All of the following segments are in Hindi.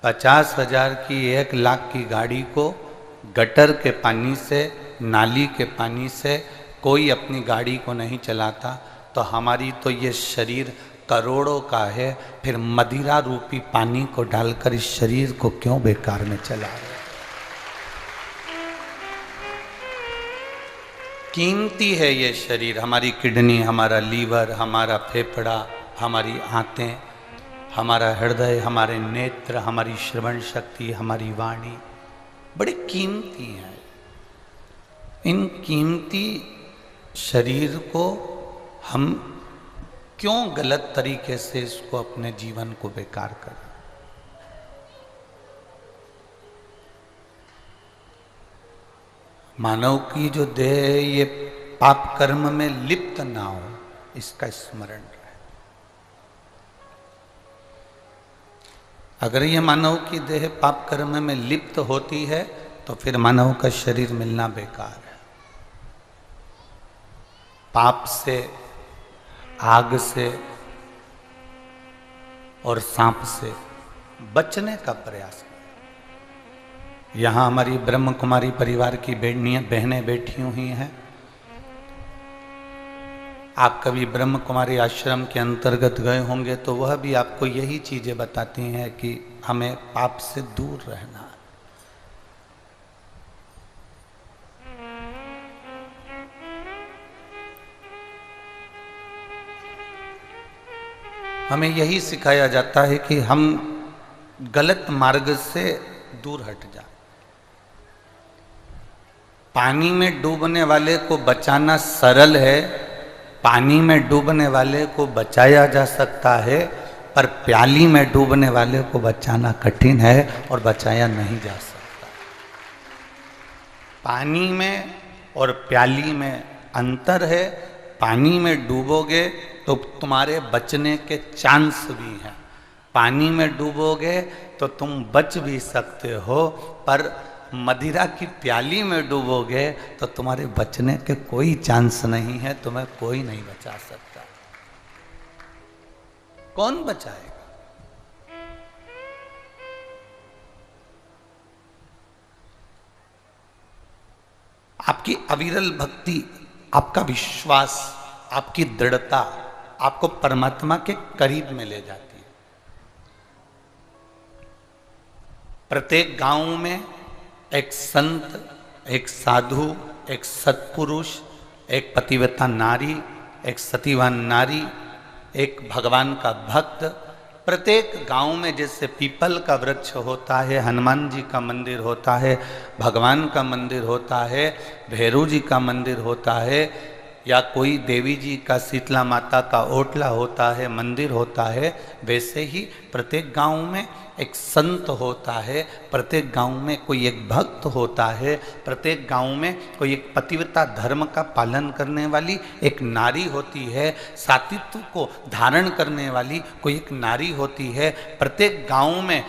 50,000 की 1,00,000 की गाड़ी को गटर के पानी से, नाली के पानी से कोई अपनी गाड़ी को नहीं चलाता, तो हमारी तो ये शरीर करोड़ों का है, फिर मदिरा रूपी पानी को डालकर इस शरीर को क्यों बेकार में चला रहे? कीमती है ये शरीर, हमारी किडनी, हमारा लीवर, हमारा फेफड़ा, हमारी आंतें, हमारा हृदय, हमारे नेत्र, हमारी श्रवण शक्ति, हमारी वाणी बड़ी कीमती है। इन कीमती शरीर को हम क्यों गलत तरीके से इसको अपने जीवन को बेकार करें? मानव की जो देह है ये पाप कर्म में लिप्त ना हो, इसका स्मरण रहे। अगर ये मानव की देह पाप कर्म में लिप्त होती है तो फिर मानव का शरीर मिलना बेकार है। पाप से, आग से और सांप से बचने का प्रयास करें। यहाँ हमारी ब्रह्म कुमारी परिवार की बहनें बैठी हुई हैं। आप कभी ब्रह्म कुमारी आश्रम के अंतर्गत गए होंगे तो वह भी आपको यही चीजें बताती हैं कि हमें पाप से दूर रहना है। हमें यही सिखाया जाता है कि हम गलत मार्ग से दूर हट जाए। पानी में डूबने वाले को बचाना सरल है, पानी में डूबने वाले को बचाया जा सकता है, पर प्याली में डूबने वाले को बचाना कठिन है और बचाया नहीं जा सकता। पानी में और प्याली में अंतर है। पानी में डूबोगे तो तुम्हारे बचने के चांस भी हैं, पानी में डूबोगे तो तुम बच भी सकते हो, पर मदिरा की प्याली में डूबोगे तो तुम्हारे बचने के कोई चांस नहीं है, तुम्हें कोई नहीं बचा सकता। कौन बचाएगा? आपकी अविरल भक्ति, आपका विश्वास, आपकी दृढ़ता आपको परमात्मा के करीब में ले जाती है। प्रत्येक गांव में एक संत, एक साधु, एक सत्पुरुष, एक पतिव्रता नारी, एक सतीवान नारी, एक भगवान का भक्त, प्रत्येक गांव में जैसे पीपल का वृक्ष होता है, हनुमान जी का मंदिर होता है, भगवान का मंदिर होता है, भैरव जी का मंदिर होता है, या कोई देवी जी का, शीतला माता का ओटला होता है, मंदिर होता है, वैसे ही प्रत्येक गांव में एक संत होता है, प्रत्येक गांव में कोई एक भक्त होता है, प्रत्येक गांव में कोई एक पतिव्रता धर्म का पालन करने वाली एक नारी होती है, सातित्व को धारण करने वाली कोई एक नारी होती है। प्रत्येक गांव में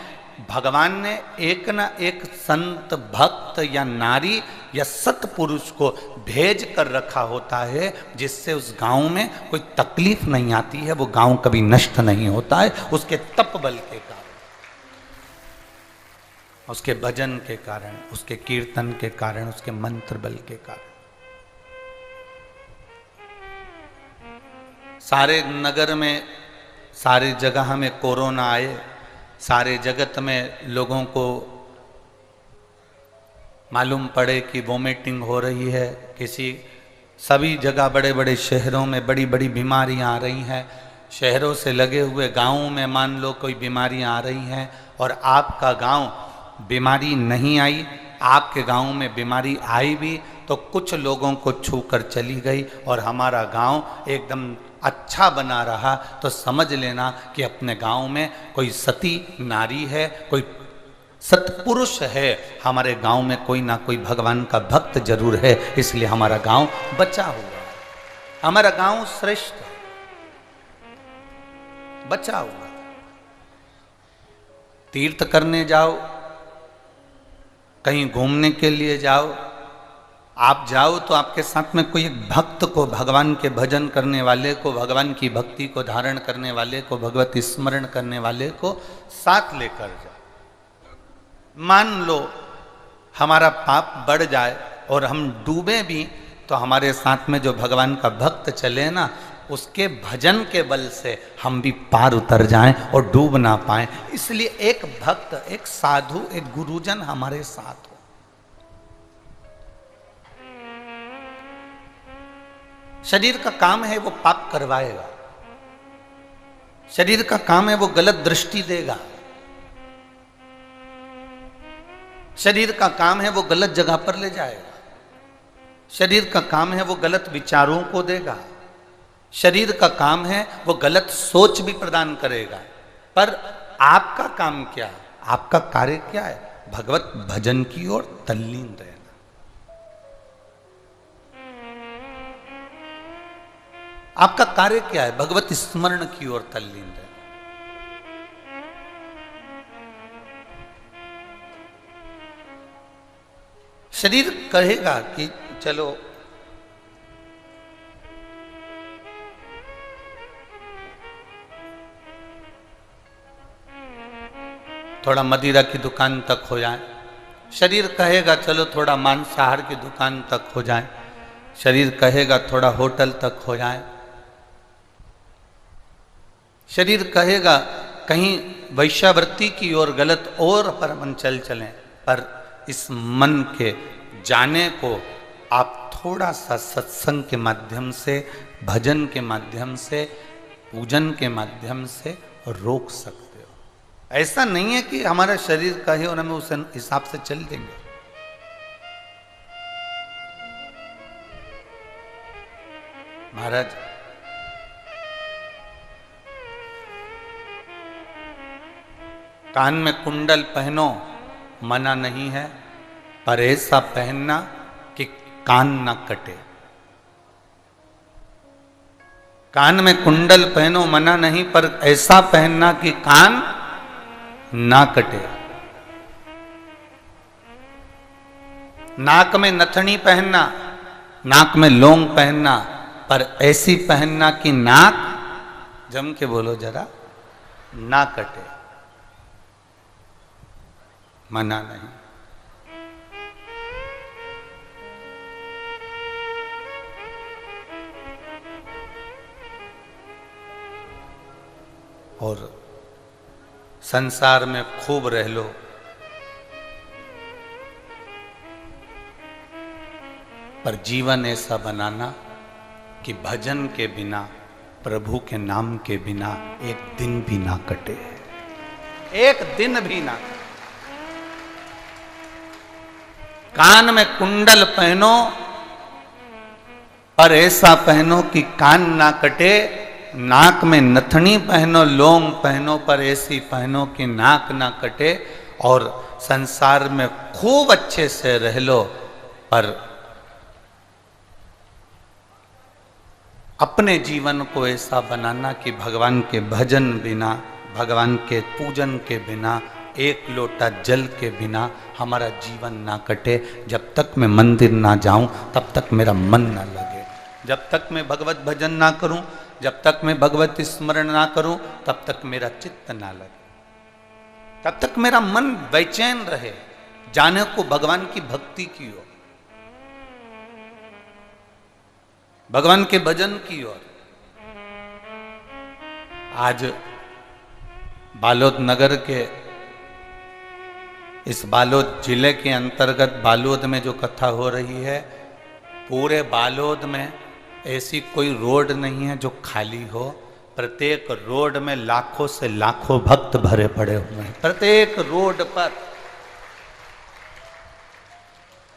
भगवान ने एक ना एक संत, भक्त या नारी या सत्पुरुष को भेज कर रखा होता है, जिससे उस गांव में कोई तकलीफ नहीं आती है, वो गांव कभी नष्ट नहीं होता है, उसके तप बल के कारण, उसके भजन के कारण, उसके कीर्तन के कारण, उसके मंत्र बल के कारण। सारे नगर में, सारे जगह में कोरोना आए, सारे जगत में लोगों को मालूम पड़े कि वोमिटिंग हो रही है, सभी जगह बड़े बड़े शहरों में बड़ी बड़ी बीमारियां आ रही हैं, शहरों से लगे हुए गांवों में मान लो कोई बीमारियां आ रही हैं, और आपका गांव बीमारी नहीं आई, आपके गांव में बीमारी आई भी तो कुछ लोगों को छू कर चली गई, और हमारा गांव एकदम अच्छा बना रहा, तो समझ लेना कि अपने गांव में कोई सती नारी है, कोई सत्पुरुष है, हमारे गांव में कोई ना कोई भगवान का भक्त जरूर है, इसलिए हमारा गांव बचा हुआ है, हमारा गांव श्रेष्ठ है, बचा हुआ है। तीर्थ करने जाओ, कहीं घूमने के लिए जाओ, आप जाओ तो आपके साथ में कोई एक भक्त को, भगवान के भजन करने वाले को, भगवान की भक्ति को धारण करने वाले को, भगवत स्मरण करने वाले को साथ लेकर जाओ। मान लो हमारा पाप बढ़ जाए और हम डूबे भी, तो हमारे साथ में जो भगवान का भक्त चले ना, उसके भजन के बल से हम भी पार उतर जाएं और डूब ना पाएं। इसलिए एक भक्त, एक साधु, एक गुरुजन हमारे साथ हो। शरीर का काम है वो पाप करवाएगा, शरीर का काम है वो गलत दृष्टि देगा, शरीर का काम है वो गलत जगह पर ले जाएगा, शरीर का काम है वो गलत विचारों को देगा, शरीर का काम है वो गलत सोच भी प्रदान करेगा। पर आपका काम क्या है, आपका कार्य क्या है? भगवत भजन की ओर तल्लीन रहना। आपका कार्य क्या है? भगवत स्मरण की ओर तल्लीन रहना। शरीर कहेगा कि चलो थोड़ा मदिरा की दुकान तक हो जाए, शरीर कहेगा चलो थोड़ा मांसाहार की दुकान तक हो जाए, शरीर कहेगा थोड़ा होटल तक हो जाए, शरीर कहेगा कहीं वैश्यावृत्ति की ओर गलत और पर अपन चलें। पर इस मन के जाने को आप थोड़ा सा सत्संग के माध्यम से, भजन के माध्यम से, पूजन के माध्यम से रोक सकते हो। ऐसा नहीं है कि हमारा शरीर कहे और हमें उस हिसाब से चल देंगे। महाराज कान में कुंडल पहनो मना नहीं है, पर ऐसा पहनना कि कान ना कटे। कान में कुंडल पहनो मना नहीं, पर ऐसा पहनना कि कान ना कटे। नाक में नथनी पहनना, नाक में लौंग पहनना, पर ऐसी पहनना कि नाक, जम के बोलो जरा, ना कटे। मना नहीं। और संसार में खूब रह लो, पर जीवन ऐसा बनाना कि भजन के बिना, प्रभु के नाम के बिना एक दिन भी ना कटे, एक दिन भी ना कटे। कान में कुंडल पहनो, पर ऐसा पहनो कि कान ना कटे। नाक में नथनी पहनो, लौंग पहनो, पर ऐसी पहनो कि नाक ना कटे। और संसार में खूब अच्छे से रह लो, पर अपने जीवन को ऐसा बनाना कि भगवान के भजन बिना, भगवान के पूजन के बिना, एक लोटा जल के बिना हमारा जीवन ना कटे। जब तक मैं मंदिर ना जाऊं तब तक मेरा मन ना लगे, जब तक मैं भगवत भजन ना करूं, जब तक मैं भगवत स्मरण ना करूं, तब तक मेरा चित्त ना लगे, तब तक मेरा मन बेचैन रहे जाने को भगवान की भक्ति की ओर, भगवान के भजन की ओर। आज बालोद नगर के, इस बालोद जिले के अंतर्गत बालोद में जो कथा हो रही है, पूरे बालोद में ऐसी कोई रोड नहीं है जो खाली हो। प्रत्येक रोड में लाखों से लाखों भक्त भरे पड़े हुए हैं, प्रत्येक रोड पर।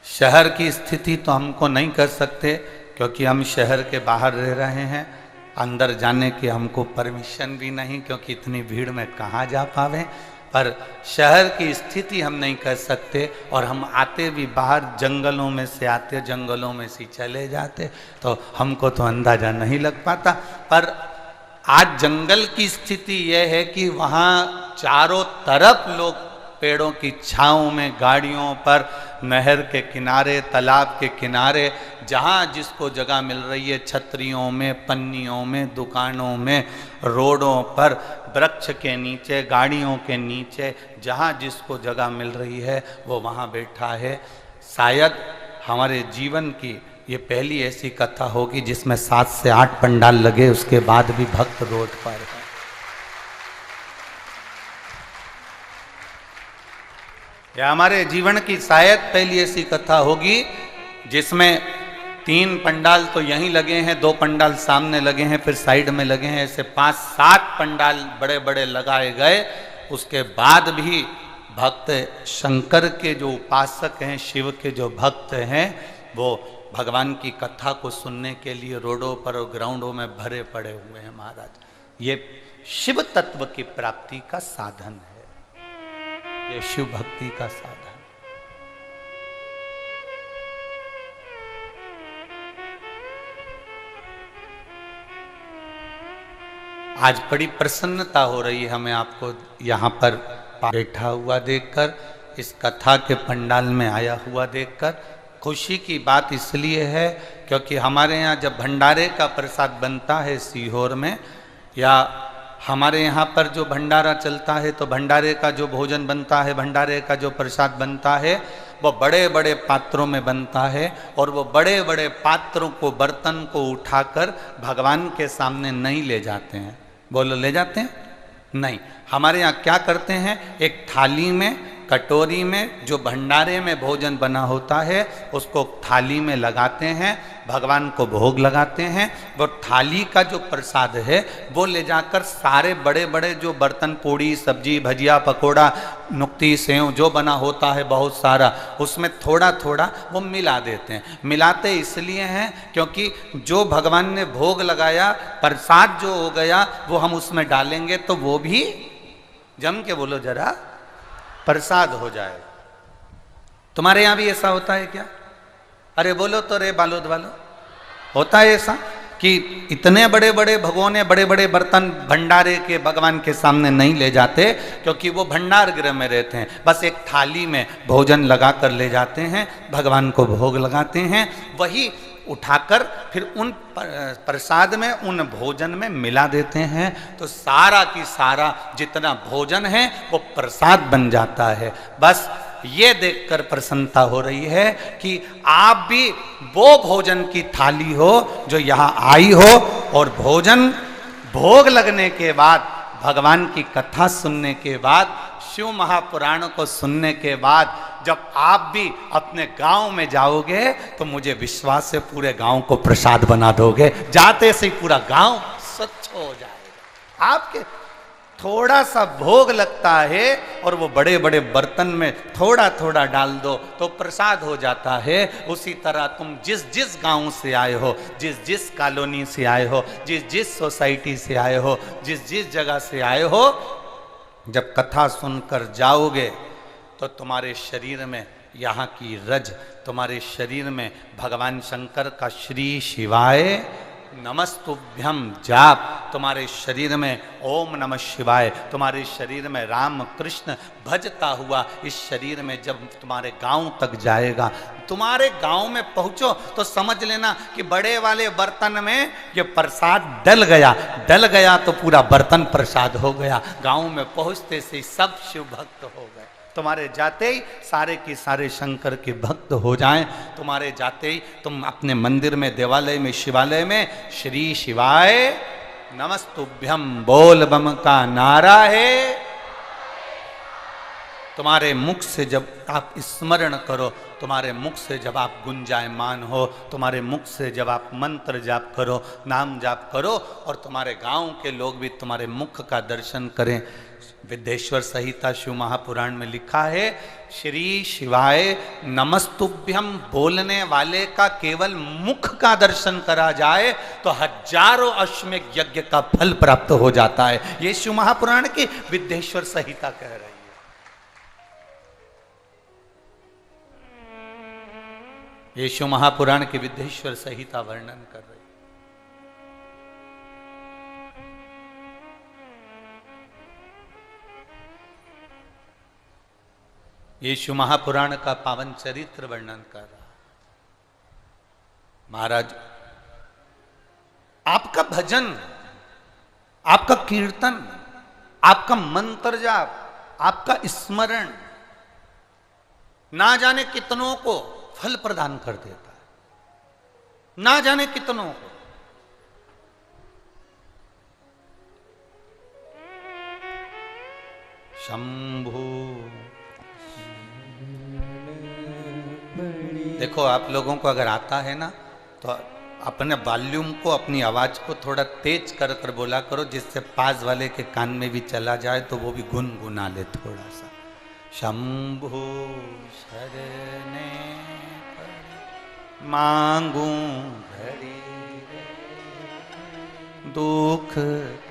शहर की स्थिति तो हमको नहीं कर सकते, क्योंकि हम शहर के बाहर रह रहे हैं, अंदर जाने की हमको परमिशन भी नहीं, क्योंकि इतनी भीड़ में कहाँ जा पावे। पर शहर की स्थिति हम नहीं कर सकते, और हम आते भी बाहर जंगलों में से आते, जंगलों में से चले जाते, तो हमको तो अंदाजा नहीं लग पाता। पर आज जंगल की स्थिति यह है कि वहाँ चारों तरफ लोग पेड़ों की छांव में, गाड़ियों पर, नहर के किनारे, तालाब के किनारे, जहाँ जिसको जगह मिल रही है, छतरियों में, पन्नियों में, दुकानों में, रोडों पर वृक्ष के नीचे, गाड़ियों के नीचे, जहाँ जिसको जगह मिल रही है वो वहाँ बैठा है। शायद हमारे जीवन की ये पहली ऐसी कथा होगी जिसमें 7 से 8 पंडाल लगे, उसके बाद भी भक्त रोड पर है। यह हमारे जीवन की शायद पहली ऐसी कथा होगी जिसमें 3 पंडाल तो यहीं लगे हैं, 2 पंडाल सामने लगे हैं, फिर साइड में लगे हैं, ऐसे 5-7 पंडाल बड़े बड़े लगाए गए। उसके बाद भी भक्त शंकर के जो उपासक हैं, शिव के जो भक्त हैं, वो भगवान की कथा को सुनने के लिए रोडों पर और ग्राउंडों में भरे पड़े हुए हैं महाराज। ये शिव तत्व की प्राप्ति का साधन है, ये शिव भक्ति का साधन। आज बड़ी प्रसन्नता हो रही है हमें आपको यहाँ पर बैठा हुआ देखकर, इस कथा के पंडाल में आया हुआ देखकर। खुशी की बात इसलिए है क्योंकि हमारे यहाँ जब भंडारे का प्रसाद बनता है सीहोर में, या हमारे यहाँ पर जो भंडारा चलता है, तो भंडारे का जो भोजन बनता है, भंडारे का जो प्रसाद बनता है, वो बड़े बड़े पात्रों में बनता है। और वो बड़े बड़े पात्रों को, बर्तन को उठाकर भगवान के सामने नहीं ले जाते हैं। बोलो, ले जाते हैं? नहीं। हमारे यहाँ क्या करते हैं, एक थाली में, कटोरी में जो भंडारे में भोजन बना होता है उसको थाली में लगाते हैं, भगवान को भोग लगाते हैं। वो थाली का जो प्रसाद है वो ले जाकर सारे बड़े बड़े जो बर्तन, पूड़ी, सब्जी, भजिया, पकोड़ा, नुक्ती, सेव जो बना होता है बहुत सारा, उसमें थोड़ा थोड़ा वो मिला देते हैं। मिलाते इसलिए हैं क्योंकि जो भगवान ने भोग लगाया, प्रसाद जो हो गया, वो हम उसमें डालेंगे तो वो भी जम के, बोलो जरा, प्रसाद हो जाए। तुम्हारे यहां भी ऐसा होता है क्या? अरे बोलो तो रे बालोद वालों, होता है ऐसा कि इतने बड़े बड़े भगोने, बड़े बड़े बर्तन भंडारे के भगवान के सामने नहीं ले जाते क्योंकि वो भंडार गृह में रहते हैं। बस एक थाली में भोजन लगा कर ले जाते हैं, भगवान को भोग लगाते हैं, वही उठाकर फिर उन प्रसाद में, उन भोजन में मिला देते हैं, तो सारा की सारा जितना भोजन है वो प्रसाद बन जाता है। बस ये देखकर प्रसन्नता हो रही है कि आप भी वो भोजन की थाली हो जो यहाँ आई हो, और भोजन भोग लगने के बाद, भगवान की कथा सुनने के बाद, शिव महापुराण को सुनने के बाद जब आप भी अपने गांव में जाओगे तो मुझे विश्वास है पूरे गांव को प्रसाद बना दोगे। जाते से ही पूरा गांव स्वच्छ हो जाएगा। आपके थोड़ा सा भोग लगता है और वो बड़े बड़े बर्तन में थोड़ा थोड़ा डाल दो तो प्रसाद हो जाता है। उसी तरह तुम जिस जिस गांव से आए हो, जिस जिस कॉलोनी से आए हो, जिस जिस सोसाइटी से आए हो, जिस जिस जगह से आए हो, जब कथा सुनकर जाओगे तो तुम्हारे शरीर में यहाँ की रज, तुम्हारे शरीर में भगवान शंकर का श्री शिवाय नमस्तुभ्यम जाप, तुम्हारे शरीर में ओम नमः शिवाय, तुम्हारे शरीर में राम कृष्ण भजता हुआ इस शरीर में जब तुम्हारे गांव तक जाएगा, तुम्हारे गांव में पहुंचो तो समझ लेना कि बड़े वाले बर्तन में ये प्रसाद डल गया तो पूरा बर्तन प्रसाद हो गया। गांव में पहुंचते से सब शिव भक्त हो गए। तुम्हारे जाते ही सारे की सारे शंकर के भक्त हो जाएं। तुम्हारे जाते ही तुम अपने मंदिर में, देवालय में, शिवालय में श्री शिवाय नमस्तुभ्यम बोल बम का नारा है। तुम्हारे मुख से जब आप स्मरण करो, तुम्हारे मुख से जब आप गुंजायमान हो, तुम्हारे मुख से जब आप मंत्र जाप करो, नाम जाप करो, और तुम्हारे गांव के लोग भी तुम्हारे मुख का दर्शन करें। विद्येश्वर संहिता शिव महापुराण में लिखा है, श्री शिवाय नमस्तुभ्यम बोलने वाले का केवल मुख का दर्शन करा जाए तो हजारों अश्वमेध यज्ञ का फल प्राप्त हो जाता है। ये शिव महापुराण की विद्येश्वर संहिता कह रही है। ये शिव महापुराण की विद्येश्वर संहिता वर्णन कर रही है। ये शिव महापुराण का पावन चरित्र वर्णन कर रहा। महाराज, आपका भजन, आपका कीर्तन, आपका मंत्र जाप, आपका स्मरण ना जाने कितनों को फल प्रदान कर देता है, ना जाने कितनों को। शंभु। देखो आप लोगों को अगर आता है ना तो अपने वॉल्यूम को, अपनी आवाज को थोड़ा तेज कर कर बोला करो, जिससे पास वाले के कान में भी चला जाए तो वो भी गुनगुना ले थोड़ा सा। शंभु शरणे मांगू घड़ी दुख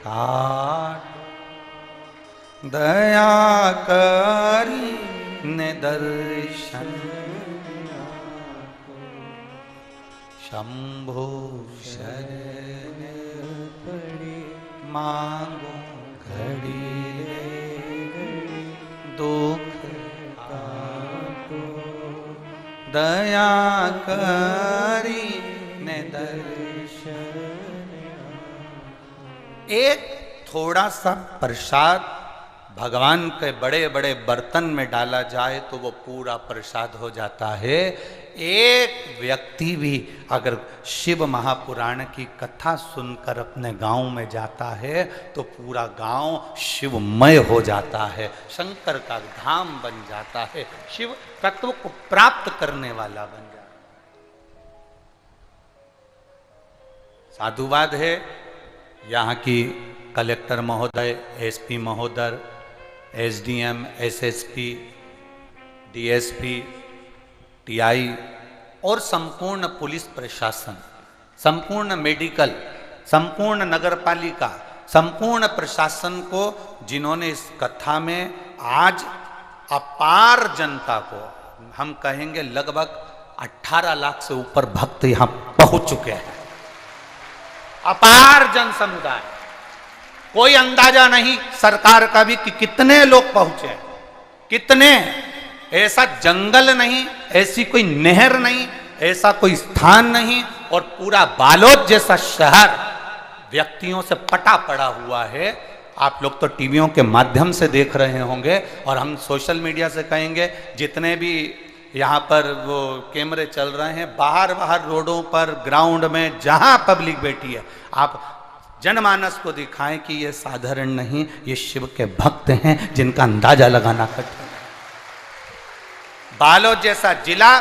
काट, दया करी ने दर्शन। शंभु शरण मांगो घड़ी दुख काटो, दया करी ने दर्शन। एक थोड़ा सा प्रसाद भगवान के बड़े बड़े बर्तन में डाला जाए तो वो पूरा प्रसाद हो जाता है। एक व्यक्ति भी अगर शिव महापुराण की कथा सुनकर अपने गांव में जाता है तो पूरा गांव शिवमय हो जाता है, शंकर का धाम बन जाता है, शिव तत्व को प्राप्त करने वाला बन जाता है। साधुवाद है। यहाँ की कलेक्टर महोदय, एसपी महोदय, एसडीएम, एसएसपी, डीएसपी, टीआई और संपूर्ण पुलिस प्रशासन, संपूर्ण मेडिकल, संपूर्ण नगरपालिका, संपूर्ण प्रशासन को, जिन्होंने इस कथा में आज अपार जनता को, हम कहेंगे लगभग 18 लाख से ऊपर भक्त यहां पहुंच चुके हैं। अपार जन समुदाय, कोई अंदाजा नहीं सरकार का भी कि कितने लोग पहुंचे, कितने। ऐसा जंगल नहीं, ऐसी कोई नहर नहीं, ऐसा कोई स्थान नहीं, और पूरा बालोद जैसा शहर व्यक्तियों से पटा पड़ा हुआ है। आप लोग तो टीवियों के माध्यम से देख रहे होंगे और हम सोशल मीडिया से कहेंगे, जितने भी यहाँ पर वो कैमरे चल रहे हैं, बाहर बाहर रोडों पर, ग्राउंड में, जहां पब्लिक बैठी है, आप जनमानस को दिखाएं कि ये साधारण नहीं, ये शिव के भक्त हैं जिनका अंदाजा लगाना कठिन है। बालोद जैसा जिला,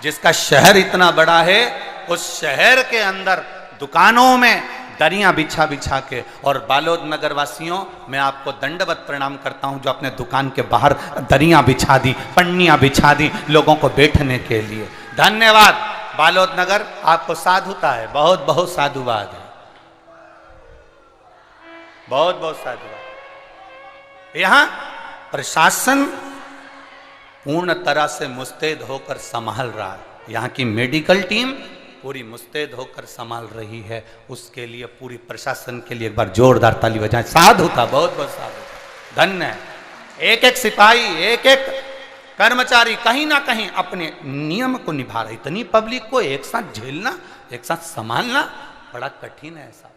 जिसका शहर इतना बड़ा है, उस शहर के अंदर दुकानों में दरियां बिछा बिछा के, और बालोद नगर वासियों, मैं आपको दंडवत प्रणाम करता हूं जो अपने दुकान के बाहर दरियां बिछा दी, पन्नियां बिछा दी लोगों को बैठने के लिए। धन्यवाद बालोद नगर, आपको साधुता है, बहुत बहुत साधुवाद है, बहुत बहुत साधुवाद। यहां प्रशासन पूर्ण तरह से मुस्तैद होकर संभाल रहा है, यहाँ की मेडिकल टीम पूरी मुस्तैद होकर संभाल रही है। उसके लिए पूरी प्रशासन के लिए एक बार जोरदार ताली बजाएं। साधु था, बहुत बहुत साधु, धन्य है। एक एक सिपाही, एक एक कर्मचारी कहीं ना कहीं अपने नियम को निभा रहा। इतनी पब्लिक को एक साथ झेलना, एक साथ संभालना बड़ा कठिन है। ऐसा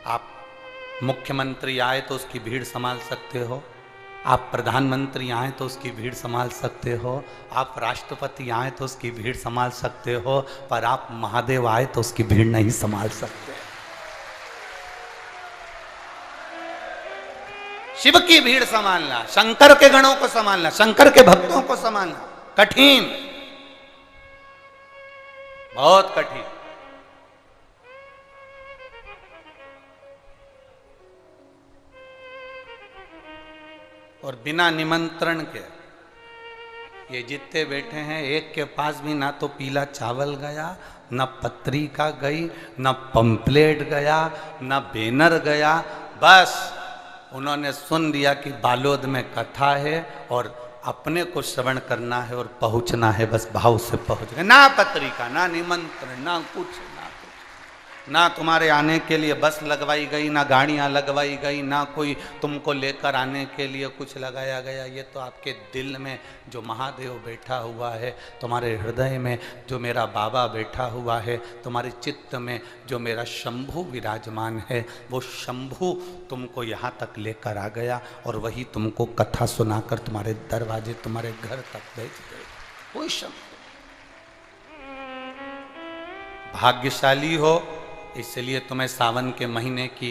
आप मुख्यमंत्री आए तो उसकी भीड़ संभाल सकते हो, आप प्रधानमंत्री आए तो उसकी भीड़ संभाल सकते हो, आप राष्ट्रपति आए तो उसकी भीड़ संभाल सकते हो, पर आप महादेव आए तो उसकी भीड़ नहीं संभाल सकते। शिव की भीड़ संभालना, शंकर के गणों को संभालना, शंकर के भक्तों को संभालना कठिन, बहुत कठिन। और बिना निमंत्रण के ये जितने बैठे हैं, एक के पास भी ना तो पीला चावल गया, न पत्रिका गई, न पंपलेट गया, न बैनर गया। बस उन्होंने सुन लिया कि बालोद में कथा है और अपने को श्रवण करना है और पहुंचना है, बस भाव से पहुंच गए। ना पत्रिका, ना निमंत्रण, ना कुछ, ना तुम्हारे आने के लिए बस लगवाई गई, ना गाड़ियां लगवाई गई, ना कोई तुमको लेकर आने के लिए कुछ लगाया गया। ये तो आपके दिल में जो महादेव बैठा हुआ है, तुम्हारे हृदय में जो मेरा बाबा बैठा हुआ है, तुम्हारे चित्त में जो मेरा शंभु विराजमान है, वो शंभु तुमको यहाँ तक लेकर आ गया और वही तुमको कथा सुनाकर तुम्हारे दरवाजे, तुम्हारे घर तक भेज गए। कोई शंभु भाग्यशाली हो, इसलिए तुम्हें सावन के महीने की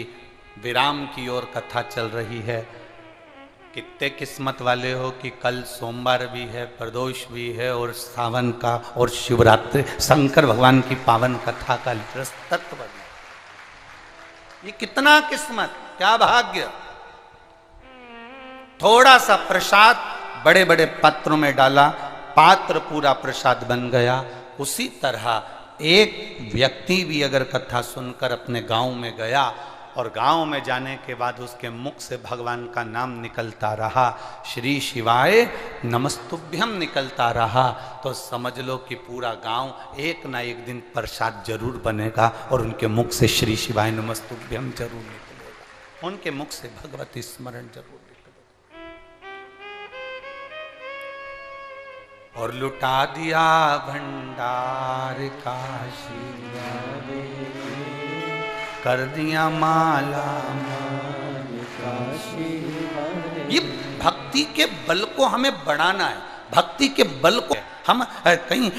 विराम की ओर कथा चल रही है। कितने किस्मत वाले हो कि कल सोमवार भी है, प्रदोष भी है और सावन का और शिवरात्रि शंकर भगवान की पावन कथा का तत्व बने। ये कितना किस्मत, क्या भाग्य। थोड़ा सा प्रसाद बड़े बड़े पात्रों में डाला, पात्र पूरा प्रसाद बन गया। उसी तरह एक व्यक्ति भी अगर कथा सुनकर अपने गांव में गया और गांव में जाने के बाद उसके मुख से भगवान का नाम निकलता रहा, श्री शिवाय नमस्तुभ्यम निकलता रहा, तो समझ लो कि पूरा गांव एक ना एक दिन प्रसाद जरूर बनेगा और उनके मुख से श्री शिवाय नमस्तुभ्यम जरूर निकलेगा, उनके मुख से भगवती स्मरण जरूर। और लुटा दिया भंडार काशी कर दिया माला माल काशी। ये भक्ति के बल को हमें बढ़ाना है, भक्ति के बल को हम कहीं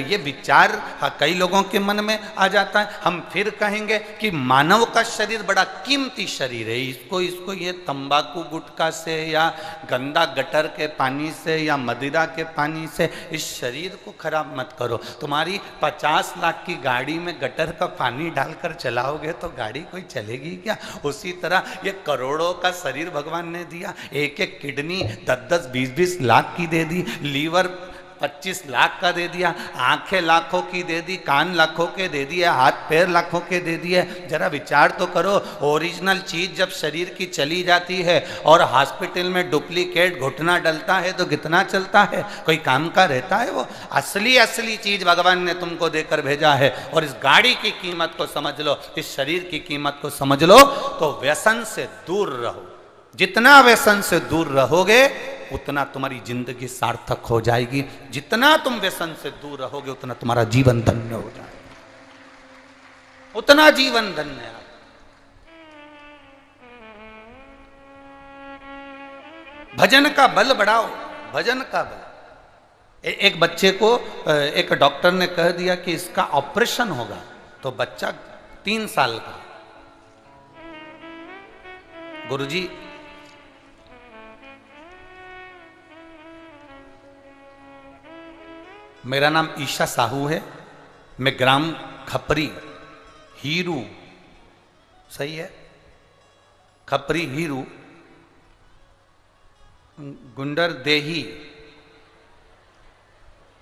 ये विचार कई लोगों के मन में आ जाता है, हम फिर कहेंगे कि मानव का शरीर बड़ा कीमती शरीर है, इसको ये तंबाकू गुटखा से या गंदा गटर के पानी से या मदिरा के पानी से इस शरीर को खराब मत करो। तुम्हारी 50 लाख की गाड़ी में गटर का पानी डालकर चलाओगे तो गाड़ी कोई चलेगी क्या? उसी तरह ये करोड़ों का शरीर भगवान ने दिया, एक एक किडनी 10-10, 20-20 लाख की दे दी, लीवर 25 लाख का दे दिया, आंखें लाखों की दे दी, कान लाखों के दे दिए, हाथ पैर लाखों के दे दिए। जरा विचार तो करो, ओरिजिनल चीज जब शरीर की चली जाती है और हॉस्पिटल में डुप्लीकेट घुटना डलता है तो कितना चलता है? कोई काम का रहता है? वो असली चीज भगवान ने तुमको देकर भेजा है। और इस गाड़ी की कीमत को समझ लो, इस शरीर की कीमत को समझ लो, तो व्यसन से दूर रहो। जितना व्यसन से दूर रहोगे उतना तुम्हारी जिंदगी सार्थक हो जाएगी, जितना तुम व्यसन से दूर रहोगे उतना तुम्हारा जीवन धन्य हो जाएगा, उतना जीवन धन्य है। भजन का बल बढ़ाओ, भजन का बल। एक बच्चे को एक डॉक्टर ने कह दिया कि इसका ऑपरेशन होगा, तो बच्चा 3 साल का, गुरुजी मेरा नाम ईशा साहू है, मैं ग्राम खपरी हीरू, सही है, खपरी हीरू गुंडर देही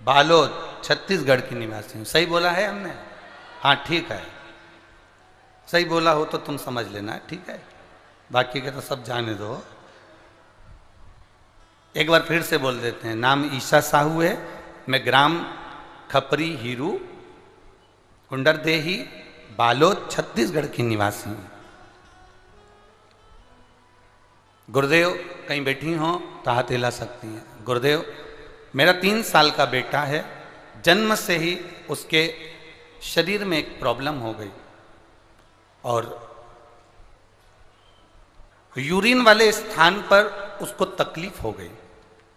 बालोद छत्तीसगढ़ की निवासी हूँ। सही बोला है हमने? हाँ ठीक है, सही बोला हो तो तुम समझ लेना, ठीक है, बाकी के तो सब जाने दो। एक बार फिर से बोल देते हैं, नाम ईशा साहू है, मैं ग्राम खपरी हीरू गुंडरदेही बालोद छत्तीसगढ़ की निवासी हूँ। गुरुदेव कहीं बैठी हो तो हाथ हिला सकती हैं। गुरुदेव मेरा 3 साल का बेटा है, जन्म से ही उसके शरीर में एक प्रॉब्लम हो गई और यूरिन वाले स्थान पर उसको तकलीफ हो गई।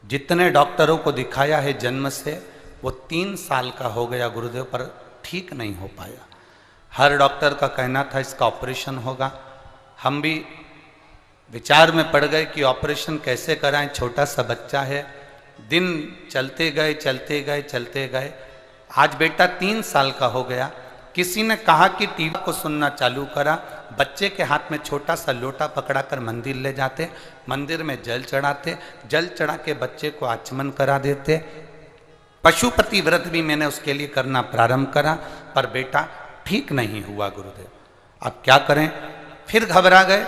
जितने डॉक्टरों को दिखाया है जन्म से, वो 3 साल का हो गया गुरुदेव, पर ठीक नहीं हो पाया। हर डॉक्टर का कहना था इसका ऑपरेशन होगा। हम भी विचार में पड़ गए कि ऑपरेशन कैसे कराएं, छोटा सा बच्चा है। दिन चलते गए, आज बेटा 3 साल का हो गया। किसी ने कहा कि टीवी को सुनना चालू करा, बच्चे के हाथ में छोटा सा लोटा पकड़ाकर मंदिर ले जाते, मंदिर में जल चढ़ाते, जल चढ़ा के बच्चे को आचमन करा देते। पशुपति व्रत भी मैंने उसके लिए करना प्रारंभ करा, पर बेटा ठीक नहीं हुआ गुरुदेव। अब क्या करें? फिर घबरा गए।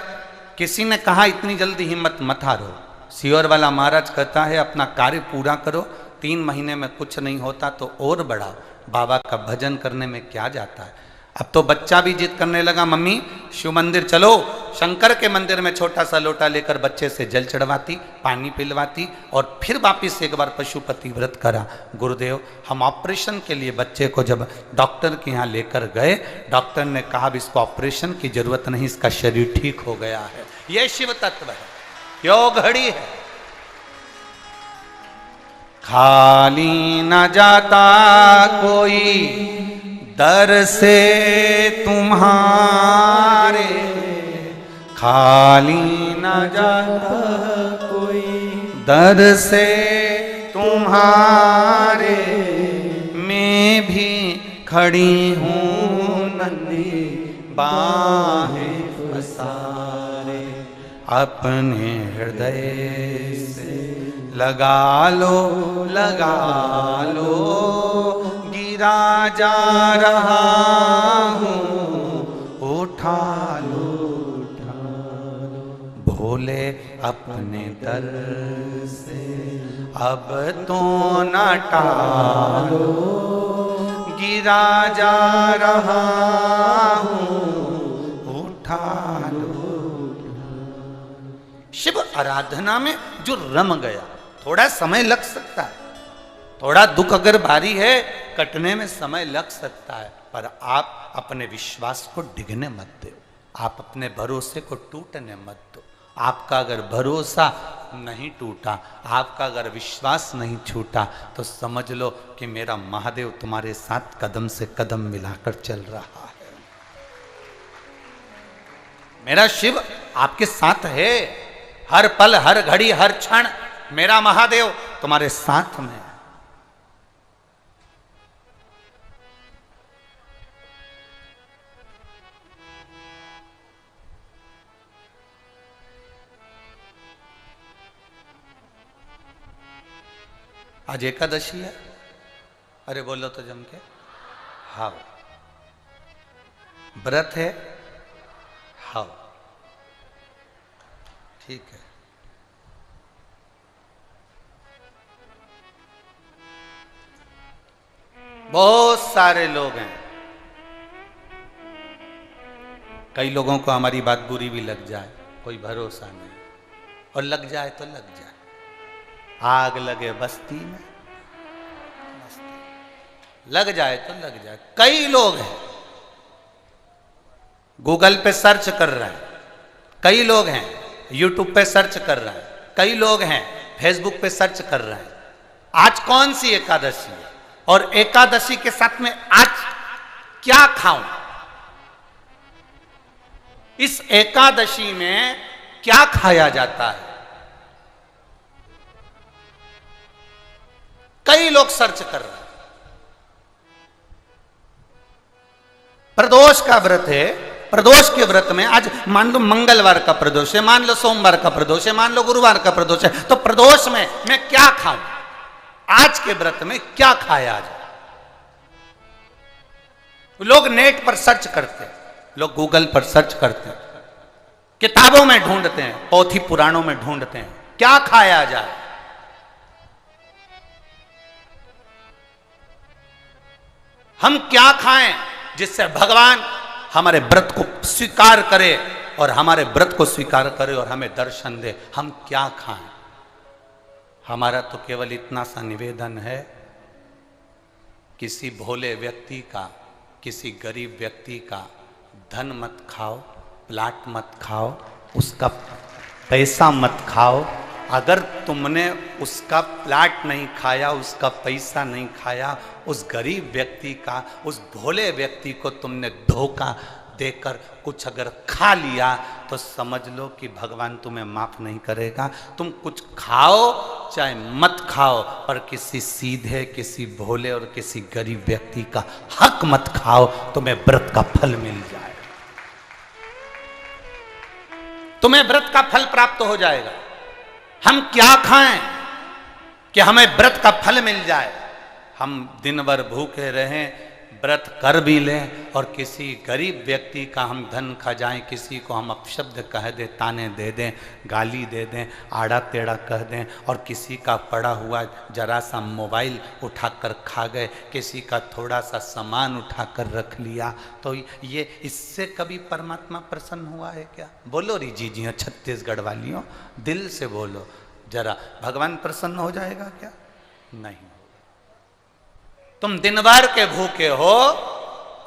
किसी ने कहा इतनी जल्दी हिम्मत मत हारो, सियोर वाला महाराज कहता है अपना कार्य पूरा करो, 3 महीने में कुछ नहीं होता तो और बढ़ाओ, बाबा का भजन करने में क्या जाता है। अब तो बच्चा भी जिद करने लगा, मम्मी शिव मंदिर चलो। शंकर के मंदिर में छोटा सा लोटा लेकर बच्चे से जल चढ़वाती, पानी पिलवाती और फिर वापिस एक बार पशुपति व्रत करा। गुरुदेव, हम ऑपरेशन के लिए बच्चे को जब डॉक्टर के यहाँ लेकर गए, डॉक्टर ने कहा अब इसको ऑपरेशन की जरूरत नहीं, इसका शरीर ठीक हो गया है। यह शिव तत्व है, यो घड़ी है। खाली न जाता कोई दर से तुम्हारे, खाली न जाता कोई दर से तुम्हारे, मैं भी खड़ी हूँ नन्ही बाहें पसारे, अपने हृदय से लगा लो गिरा जा रहा हूँ, उठा लो भोले अपने दर से, अब तो न टालो, गिरा जा रहा हूँ, उठा लो। शिव आराधना में जो रम गया, थोड़ा समय लग सकता है, थोड़ा दुख अगर भारी है कटने में समय लग सकता है, पर आप अपने विश्वास को डिगने मत दो, आप अपने भरोसे को टूटने मत दो। आपका अगर भरोसा नहीं टूटा, आपका अगर विश्वास नहीं छूटा, तो समझ लो कि मेरा महादेव तुम्हारे साथ कदम से कदम मिलाकर चल रहा है। मेरा शिव आपके साथ है, हर पल हर घड़ी हर क्षण मेरा महादेव तुम्हारे साथ में है। आज एकादशी है, अरे बोलो तो जम के, हाँ। व्रत है, हाँ, ठीक है। बहुत सारे लोग हैं, कई लोगों को हमारी बात बुरी भी लग जाए, कोई भरोसा नहीं, और लग जाए तो लग जाए। आग लगे बस्ती में, लग जाए तो लग जाए। कई लोग हैं गूगल पे सर्च कर रहे हैं, कई लोग हैं यूट्यूब पे सर्च कर रहे हैं, कई लोग हैं फेसबुक पे सर्च कर रहे हैं आज कौन सी एकादशी है, और एकादशी के साथ में आज क्या खाऊं, इस एकादशी में क्या खाया जाता है। कई लोग सर्च कर रहे हैं। प्रदोष का व्रत है, प्रदोष के व्रत में आज मान लो मंगलवार का प्रदोष है, मान लो सोमवार का प्रदोष है, मान लो गुरुवार का प्रदोष है, तो प्रदोष में मैं क्या खाऊं, आज के व्रत में क्या खाया जाए। लोग नेट पर सर्च करते हैं, लोग गूगल पर सर्च करते हैं, किताबों में ढूंढते हैं, पोथी पुराणों में ढूंढते हैं क्या खाया जाए। हम क्या खाएं जिससे भगवान हमारे व्रत को स्वीकार करे और हमारे व्रत को स्वीकार करे और हमें दर्शन दे। हम क्या खाएं। हमारा तो केवल इतना सा निवेदन है, किसी भोले व्यक्ति का, किसी गरीब व्यक्ति का धन मत खाओ, प्लाट मत खाओ, उसका पैसा मत खाओ। अगर तुमने उसका प्लाट नहीं खाया, उसका पैसा नहीं खाया, उस गरीब व्यक्ति का, उस भोले व्यक्ति को तुमने धोखा देकर कुछ अगर खा लिया, तो समझ लो कि भगवान तुम्हें माफ नहीं करेगा। तुम कुछ खाओ चाहे मत खाओ, पर किसी सीधे, किसी भोले और किसी गरीब व्यक्ति का हक मत खाओ, तुम्हें व्रत का फल मिल जाएगा, तुम्हें व्रत का फल प्राप्त हो जाएगा। हम क्या खाएं कि हमें व्रत का फल मिल जाए। हम दिन भर भूखे रहें, व्रत कर भी लें और किसी गरीब व्यक्ति का हम धन खा जाएं, किसी को हम अपशब्द कह दें, ताने दे दें, गाली दे दें, आड़ा टेढ़ा कह दें, और किसी का पड़ा हुआ जरा सा मोबाइल उठाकर खा गए, किसी का थोड़ा सा सामान उठाकर रख लिया, तो ये इससे कभी परमात्मा प्रसन्न हुआ है क्या? बोलो री जी छत्तीसगढ़ वालियों, दिल से बोलो जरा, भगवान प्रसन्न हो जाएगा क्या? नहीं। तुम दिन भर के भूखे हो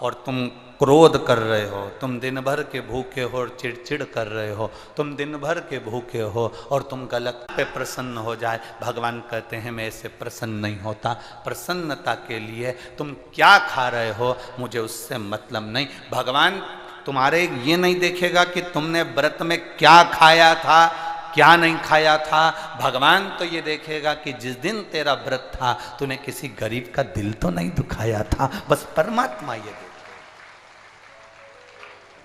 और तुम क्रोध कर रहे हो, तुम दिन भर के भूखे हो और चिड़चिड़ कर रहे हो, तुम दिन भर के भूखे हो और तुम गलत पे प्रसन्न हो जाए, भगवान कहते हैं मैं ऐसे प्रसन्न नहीं होता। प्रसन्नता के लिए तुम क्या खा रहे हो मुझे उससे मतलब नहीं। भगवान तुम्हारे ये नहीं देखेगा कि तुमने व्रत में क्या खाया था, क्या नहीं खाया था। भगवान तो ये देखेगा कि जिस दिन तेरा व्रत था तूने किसी गरीब का दिल तो नहीं दुखाया था। बस परमात्मा ये देखेगा।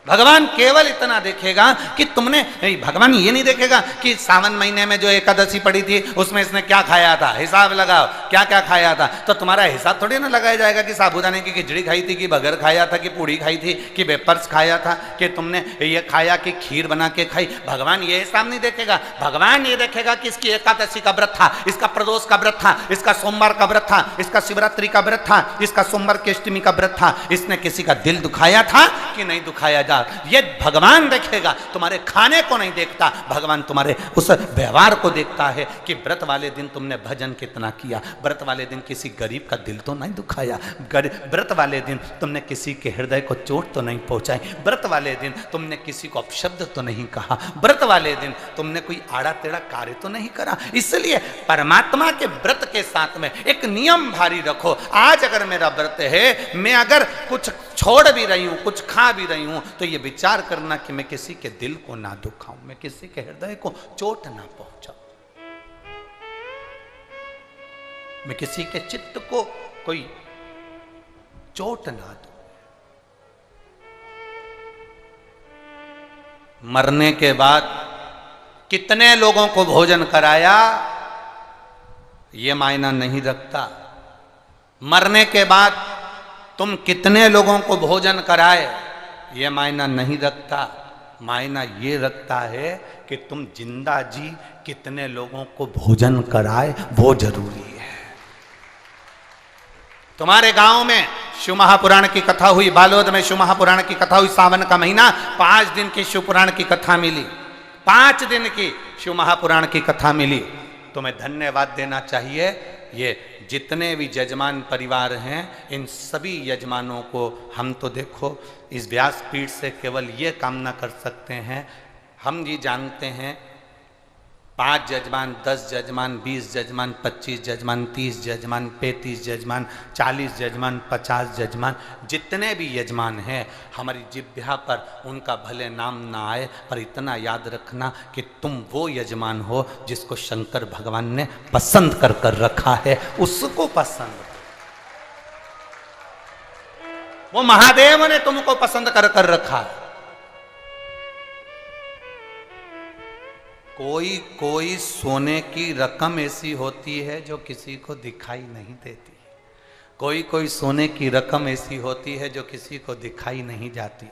भगवान केवल इतना देखेगा कि तुमने, भगवान ये नहीं देखेगा कि सावन महीने में जो एकादशी पड़ी थी उसमें इसने क्या खाया था, हिसाब लगाओ क्या क्या खाया था। तो तुम्हारा हिसाब थोड़ी ना लगाया जाएगा कि साबूदाने की खिचड़ी खाई थी, कि बगर खाया था, कि पूड़ी खाई थी, कि वेपर्स खाया था, कि तुमने ये खाया, कि खीर बना के खाई। भगवान ये हिसाब नहीं देखेगा। भगवान ये देखेगा कि इसकी एकादशी का व्रत था, इसका प्रदोष का व्रत था, इसका सोमवार का व्रत था, इसका शिवरात्रि का व्रत था, इसका सोमवार की अष्टमी का व्रत था, इसने किसी का दिल दुखाया था कि नहीं दुखाया जा। ये भगवान देखेगा, तुम्हारे खाने को नहीं देखता। भगवान तुम्हारे उस व्यवहार को देखता है कि व्रत वाले दिन तुमने भजन कितना किया, व्रत वाले दिन किसी गरीब का दिल तो नहीं दुखाया, व्रत वाले दिन तुमने किसी के हृदय को चोट तो नहीं पहुंचाई, व्रत वाले दिन तुमने किसी को अपशब्द तो नहीं कहा, व्रत वाले दिन तुमने कोई आड़ा टेढ़ा कार्य तो नहीं करा। इसलिए परमात्मा के व्रत के साथ में एक नियम भारी रखो। आज अगर मेरा व्रत है, मैं अगर कुछ छोड़ भी रही हूं, कुछ खा भी रही हूं, तो ये विचार करना कि मैं किसी के दिल को ना दुखाऊं, मैं किसी के हृदय को चोट ना पहुंचाऊं, मैं किसी के चित्त को कोई चोट ना दूं। मरने के बाद कितने लोगों को भोजन कराया ये मायना नहीं रखता। मरने के बाद तुम कितने लोगों को भोजन कराए ये मायना नहीं रखता। मायना ये रखता है कि तुम जिंदा जी कितने लोगों को भोजन कराए, वो जरूरी है। तुम्हारे गांव में शिव महापुराण की कथा हुई, बालोद में शिव महापुराण की कथा हुई, सावन का महीना, 5 दिन की शिव पुराण की कथा मिली, 5 दिन की शिव महापुराण की कथा मिली। तुम्हें धन्यवाद देना चाहिए। ये जितने भी यजमान परिवार हैं, इन सभी यजमानों को हम तो देखो इस व्यासपीठ से केवल ये कामना कर सकते हैं। हम ये जानते हैं 5 यजमान, 10 यजमान, 20 यजमान, 25 यजमान, 30 यजमान, 35 यजमान, 40 यजमान, 50 यजमान, जितने भी यजमान हैं, हमारी जिह्वा पर उनका भले नाम ना आए, पर इतना याद रखना कि तुम वो यजमान हो जिसको शंकर भगवान ने पसंद कर कर रखा है, उसको पसंद। वो महादेव ने तुमको पसंद कर कर रखा है। कोई कोई सोने की रकम ऐसी होती है जो किसी को दिखाई नहीं देती, कोई कोई सोने की रकम ऐसी होती है जो किसी को दिखाई नहीं जाती।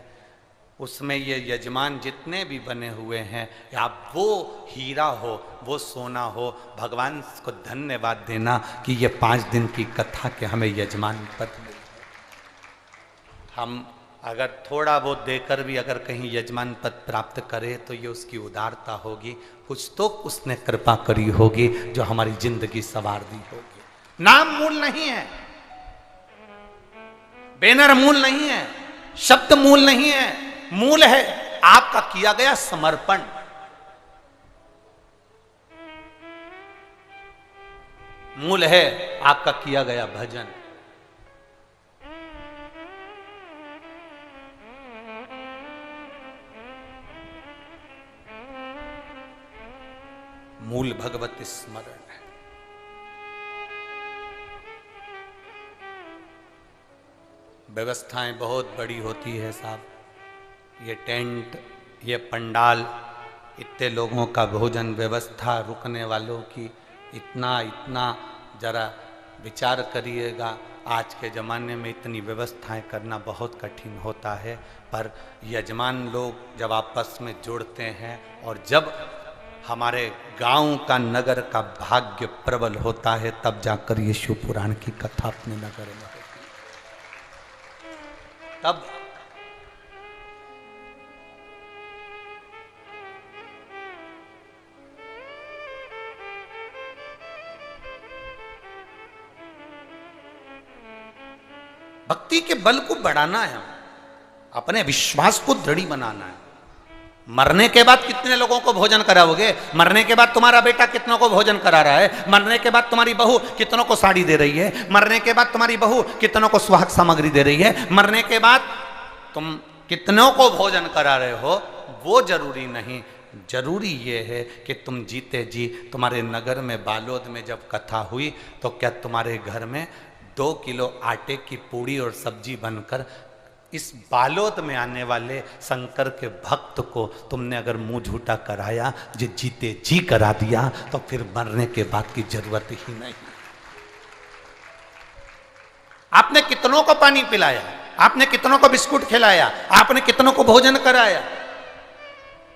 उसमें ये यजमान जितने भी बने हुए हैं, आप वो हीरा हो, वो सोना हो। भगवान को धन्यवाद देना कि ये 5 दिन की कथा के हमें यजमान पद मिले। हम अगर थोड़ा बहुत देकर भी अगर कहीं यजमान पद प्राप्त करे तो ये उसकी उदारता होगी, कुछ तो उसने कृपा करी होगी जो हमारी जिंदगी संवार दी होगी। नाम मूल नहीं है, बैनर मूल नहीं है, शब्द मूल नहीं है, मूल है आपका किया गया समर्पण। मूल है आपका किया गया भजन। मूल भगवत स्मरण है। व्यवस्थाएं बहुत बड़ी होती है साहब, ये टेंट, ये पंडाल, इतने लोगों का भोजन व्यवस्था, रुकने वालों की, इतना इतना जरा विचार करिएगा। आज के ज़माने में इतनी व्यवस्थाएं करना बहुत कठिन होता है, पर यजमान लोग जब आपस में जुड़ते हैं और जब हमारे गांव का नगर का भाग्य प्रबल होता है, तब जाकर ये शिव पुराण की कथा अपने नगर में होती है। तब भक्ति के बल को बढ़ाना है, अपने विश्वास को दृढ़ बनाना है। मरने के बाद कितने लोगों को भोजन कराओगे? मरने के बाद तुम्हारा बेटा कितनों को भोजन करा रहा है? मरने के बाद तुम्हारी बहू कितनों को साड़ी दे रही है? मरने के बाद तुम्हारी बहू कितनों को सुहाग सामग्री दे रही है? मरने के बाद तुम कितनों को भोजन करा रहे हो, वो जरूरी नहीं। जरूरी ये है कि तुम जीते जी, तुम्हारे नगर में बालोद में जब कथा हुई तो क्या तुम्हारे घर में 2 किलो आटे की पूड़ी और सब्जी बनकर इस बालोद में आने वाले शंकर के भक्त को तुमने अगर मुंह झूठा कराया, जो जीते जी करा दिया, तो फिर मरने के बाद की जरूरत ही नहीं। आपने कितनों को पानी पिलाया, आपने कितनों को बिस्कुट खिलाया, आपने कितनों को भोजन कराया?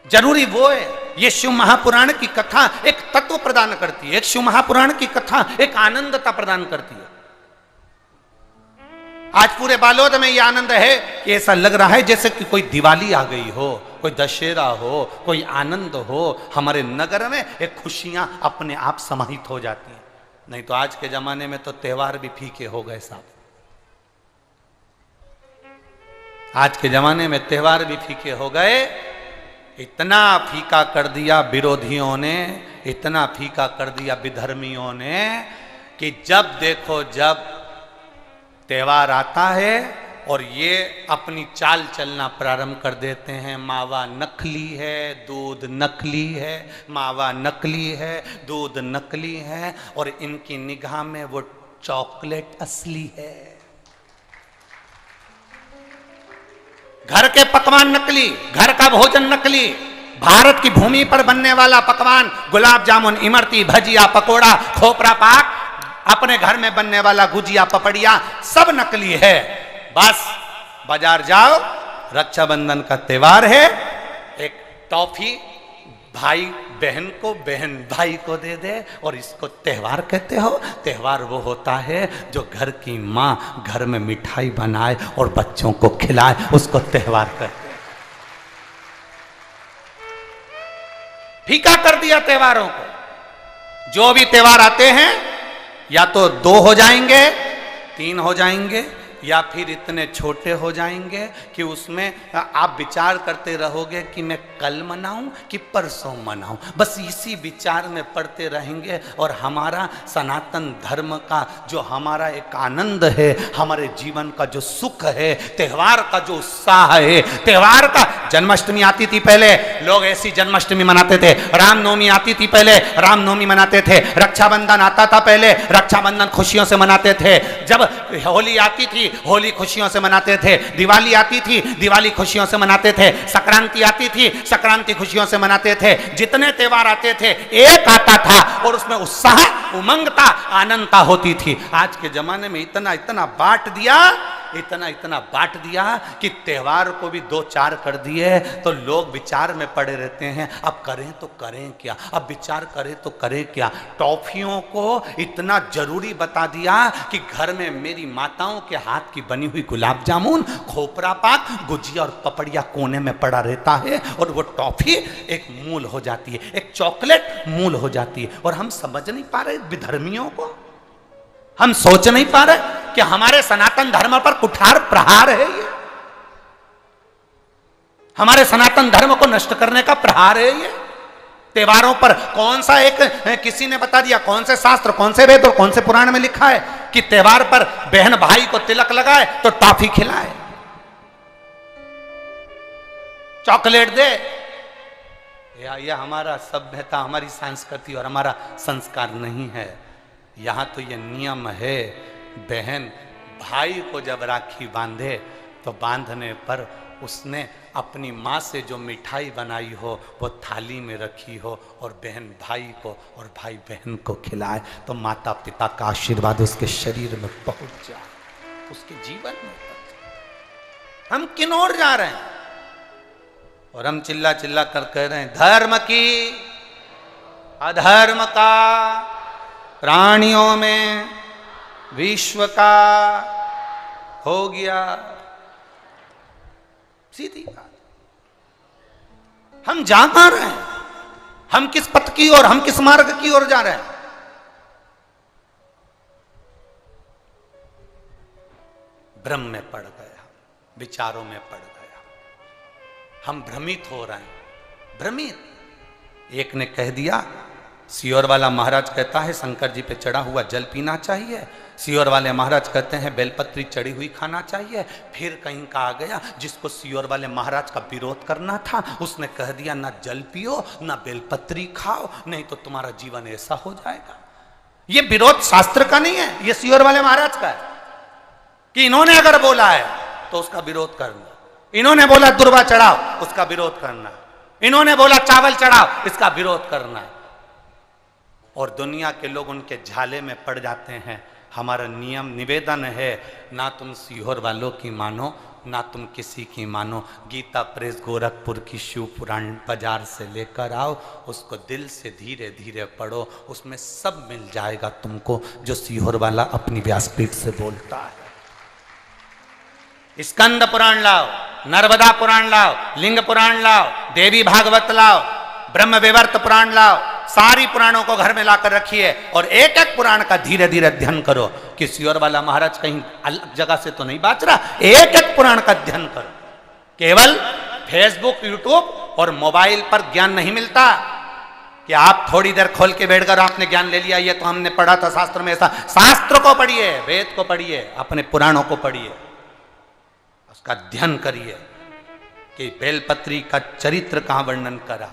जरूरी वो है। ये शिव महापुराण की कथा एक तत्व प्रदान करती है, एक शिव महापुराण की कथा एक आनंदता प्रदान करती है। आज पूरे बालोद में ये आनंद है कि ऐसा लग रहा है जैसे कि कोई दिवाली आ गई हो, कोई दशहरा हो, कोई आनंद हो। हमारे नगर में एक खुशियां अपने आप समाहित हो जाती हैं। नहीं तो आज के जमाने में तो त्योहार भी फीके हो गए साहब। आज के जमाने में त्योहार भी फीके हो गए। इतना फीका कर दिया विरोधियों ने, इतना फीका कर दिया विधर्मियों ने कि जब देखो जब त्योहार आता है और ये अपनी चाल चलना प्रारंभ कर देते हैं। मावा नकली है, दूध नकली है, मावा नकली है, दूध नकली है, और इनकी निगाह में वो चॉकलेट असली है। घर के पकवान नकली, घर का भोजन नकली, भारत की भूमि पर बनने वाला पकवान गुलाब जामुन, इमरती, भजिया, पकोड़ा, खोपरा पाक, अपने घर में बनने वाला गुजिया, पपड़िया, सब नकली है। बस बाजार जाओ, रक्षाबंधन का त्योहार है, एक टॉफी भाई बहन को, बहन भाई को दे दे, और इसको त्योहार कहते हो? त्योहार वो होता है जो घर की माँ घर में मिठाई बनाए और बच्चों को खिलाए, उसको त्योहार कहते हैं। फीका कर दिया त्योहारों को। जो भी त्योहार आते हैं या तो 2 हो जाएंगे, 3 हो जाएंगे, या फिर इतने छोटे हो जाएंगे कि उसमें आप विचार करते रहोगे कि मैं कल मनाऊं कि परसों मनाऊं। बस इसी विचार में पड़ते रहेंगे। और हमारा सनातन धर्म का जो हमारा एक आनंद है, हमारे जीवन का जो सुख है, त्योहार का जो उत्साह है, त्योहार का, जन्माष्टमी आती थी पहले, लोग ऐसी जन्माष्टमी मनाते थे। रामनवमी आती थी पहले, रामनवमी मनाते थे। रक्षाबंधन आता था पहले, रक्षाबंधन खुशियों से मनाते थे। जब होली आती थी, होली खुशियों से मनाते थे। दिवाली आती थी, दिवाली खुशियों से मनाते थे। संक्रांति आती थी, संक्रांति खुशियों से मनाते थे। जितने त्योहार आते थे, एक आता था और उसमें उत्साह, उमंगता, आनंदता होती थी। आज के जमाने में इतना इतना बांट दिया, इतना इतना बांट दिया कि त्योहार को भी 2-4 कर दिए, तो लोग विचार में पड़े रहते हैं। अब करें तो करें क्या, अब विचार करें तो करें क्या। टॉफियों को इतना जरूरी बता दिया कि घर में मेरी माताओं के हाथ की बनी हुई गुलाब जामुन, खोपरा पाक, गुजिया और पपड़िया कोने में पड़ा रहता है, और वो टॉफी एक मूल हो जाती है, एक चॉकलेट मूल हो जाती है। और हम समझ नहीं पा रहे विधर्मियों को, हम सोच नहीं पा रहे कि हमारे सनातन धर्म पर कुठार प्रहार है ये, हमारे सनातन धर्म को नष्ट करने का प्रहार है ये। त्योहारों पर कौन सा एक, किसी ने बता दिया, कौन से शास्त्र, कौन से वेद और कौन से पुराण में लिखा है कि त्योहार पर बहन भाई को तिलक लगाए तो टॉफी खिलाए, चॉकलेट दे। यह हमारा सभ्यता, हमारी संस्कृति और हमारा संस्कार नहीं है। यहाँ तो ये नियम है, बहन भाई को जब राखी बांधे तो बांधने पर उसने अपनी माँ से जो मिठाई बनाई हो वो थाली में रखी हो, और बहन भाई को और भाई बहन को खिलाए, तो माता पिता का आशीर्वाद उसके शरीर में पहुँच जाए। उसके जीवन में उतर जाए। हम किन ओर जा रहे हैं? और हम चिल्ला चिल्ला कर कह रहे हैं धर्म की अधर्म का, प्राणियों में विश्व का हो गया। सीधी बात। हम जा कहां रहे हैं? हम किस पथ की ओर, हम किस मार्ग की ओर जा रहे हैं? भ्रम में पड़ गया, विचारों में पड़ गया, हम भ्रमित हो रहे हैं। भ्रमित। एक ने कह दिया, सियोर वाला महाराज कहता है शंकर जी पे चढ़ा हुआ जल पीना चाहिए, सियोर वाले महाराज कहते हैं बेलपत्री चढ़ी हुई खाना चाहिए। फिर कहीं का आ गया जिसको सियोर वाले महाराज का विरोध करना था, उसने कह दिया ना जल पियो ना बेलपत्री खाओ, नहीं तो तुम्हारा जीवन ऐसा हो जाएगा। ये विरोध शास्त्र का नहीं है, ये सियोर वाले महाराज का है कि इन्होंने अगर बोला है तो उसका विरोध करना। इन्होंने बोला दुर्वा चढ़ाओ, उसका विरोध करना। इन्होंने बोला चावल चढ़ाओ, इसका विरोध करना। और दुनिया के लोग उनके झाले में पड़ जाते हैं। हमारा नियम निवेदन है, ना तुम सीहोर वालों की मानो ना तुम किसी की मानो। गीता प्रेस गोरखपुर की शिव पुराण बाजार से लेकर आओ, उसको दिल से धीरे धीरे पढ़ो, उसमें सब मिल जाएगा तुमको जो सीहोर वाला अपनी व्यासपीठ से बोलता है। स्कंद पुराण लाओ, नर्मदा पुराण लाओ, लिंग पुराण लाओ, देवी भागवत लाओ, ब्रह्म विवर्त पुराण लाओ, सारी पुराणों को घर में लाकर रखिए और एक एक पुराण का धीरे धीरे अध्ययन करो कि सियोर वाला महाराज कहीं अलग जगह से तो नहीं बात रहा। एक एक पुराण का अध्ययन करो। केवल फेसबुक, यूट्यूब और मोबाइल पर ज्ञान नहीं मिलता कि आप थोड़ी देर खोल के बैठकर आपने ज्ञान ले लिया, ये तो हमने पढ़ा था शास्त्र में ऐसा। शास्त्र को पढ़िए, वेद को पढ़िए, अपने पुराणों को पढ़िए, उसका अध्ययन करिए कि बेलपत्री का चरित्र कहां वर्णन करा।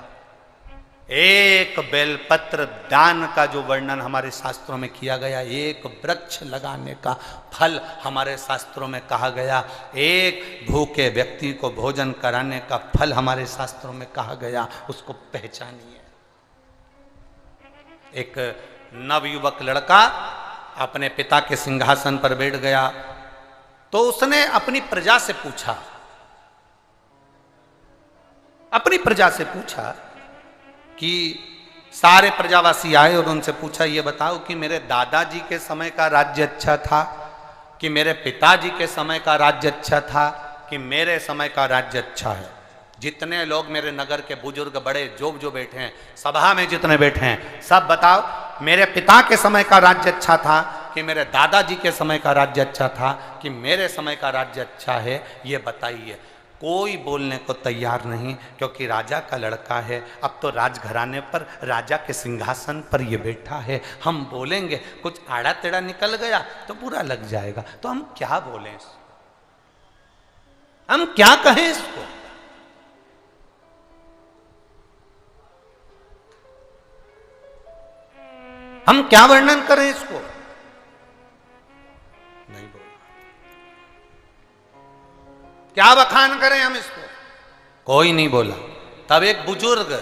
एक बेलपत्र दान का जो वर्णन हमारे शास्त्रों में किया गया, एक वृक्ष लगाने का फल हमारे शास्त्रों में कहा गया, एक भूखे व्यक्ति को भोजन कराने का फल हमारे शास्त्रों में कहा गया, उसको पहचानिए। एक नवयुवक लड़का अपने पिता के सिंहासन पर बैठ गया तो उसने अपनी प्रजा से पूछा, अपनी प्रजा से पूछा कि सारे प्रजावासी आए और उनसे पूछा ये बताओ कि मेरे दादाजी के समय का राज्य अच्छा था कि मेरे पिताजी के समय का राज्य अच्छा था कि मेरे समय का राज्य अच्छा है। जितने लोग मेरे नगर के बुजुर्ग बड़े जो बैठे हैं, सभा में जितने बैठे हैं, सब बताओ मेरे पिता के समय का राज्य अच्छा था कि मेरे दादाजी के समय का राज्य अच्छा था कि मेरे समय का राज्य अच्छा है, ये बताइए। कोई बोलने को तैयार नहीं, क्योंकि राजा का लड़का है, अब तो राजघराने पर राजा के सिंहासन पर ये बैठा है। हम बोलेंगे कुछ आड़ा टेढ़ा निकल गया तो बुरा लग जाएगा, तो हम क्या बोलें इसको, हम क्या कहें इसको। हम क्या वर्णन करें इसको, नहीं बोल, क्या बखान करें हम इसको, कोई नहीं बोला। तब एक बुजुर्ग,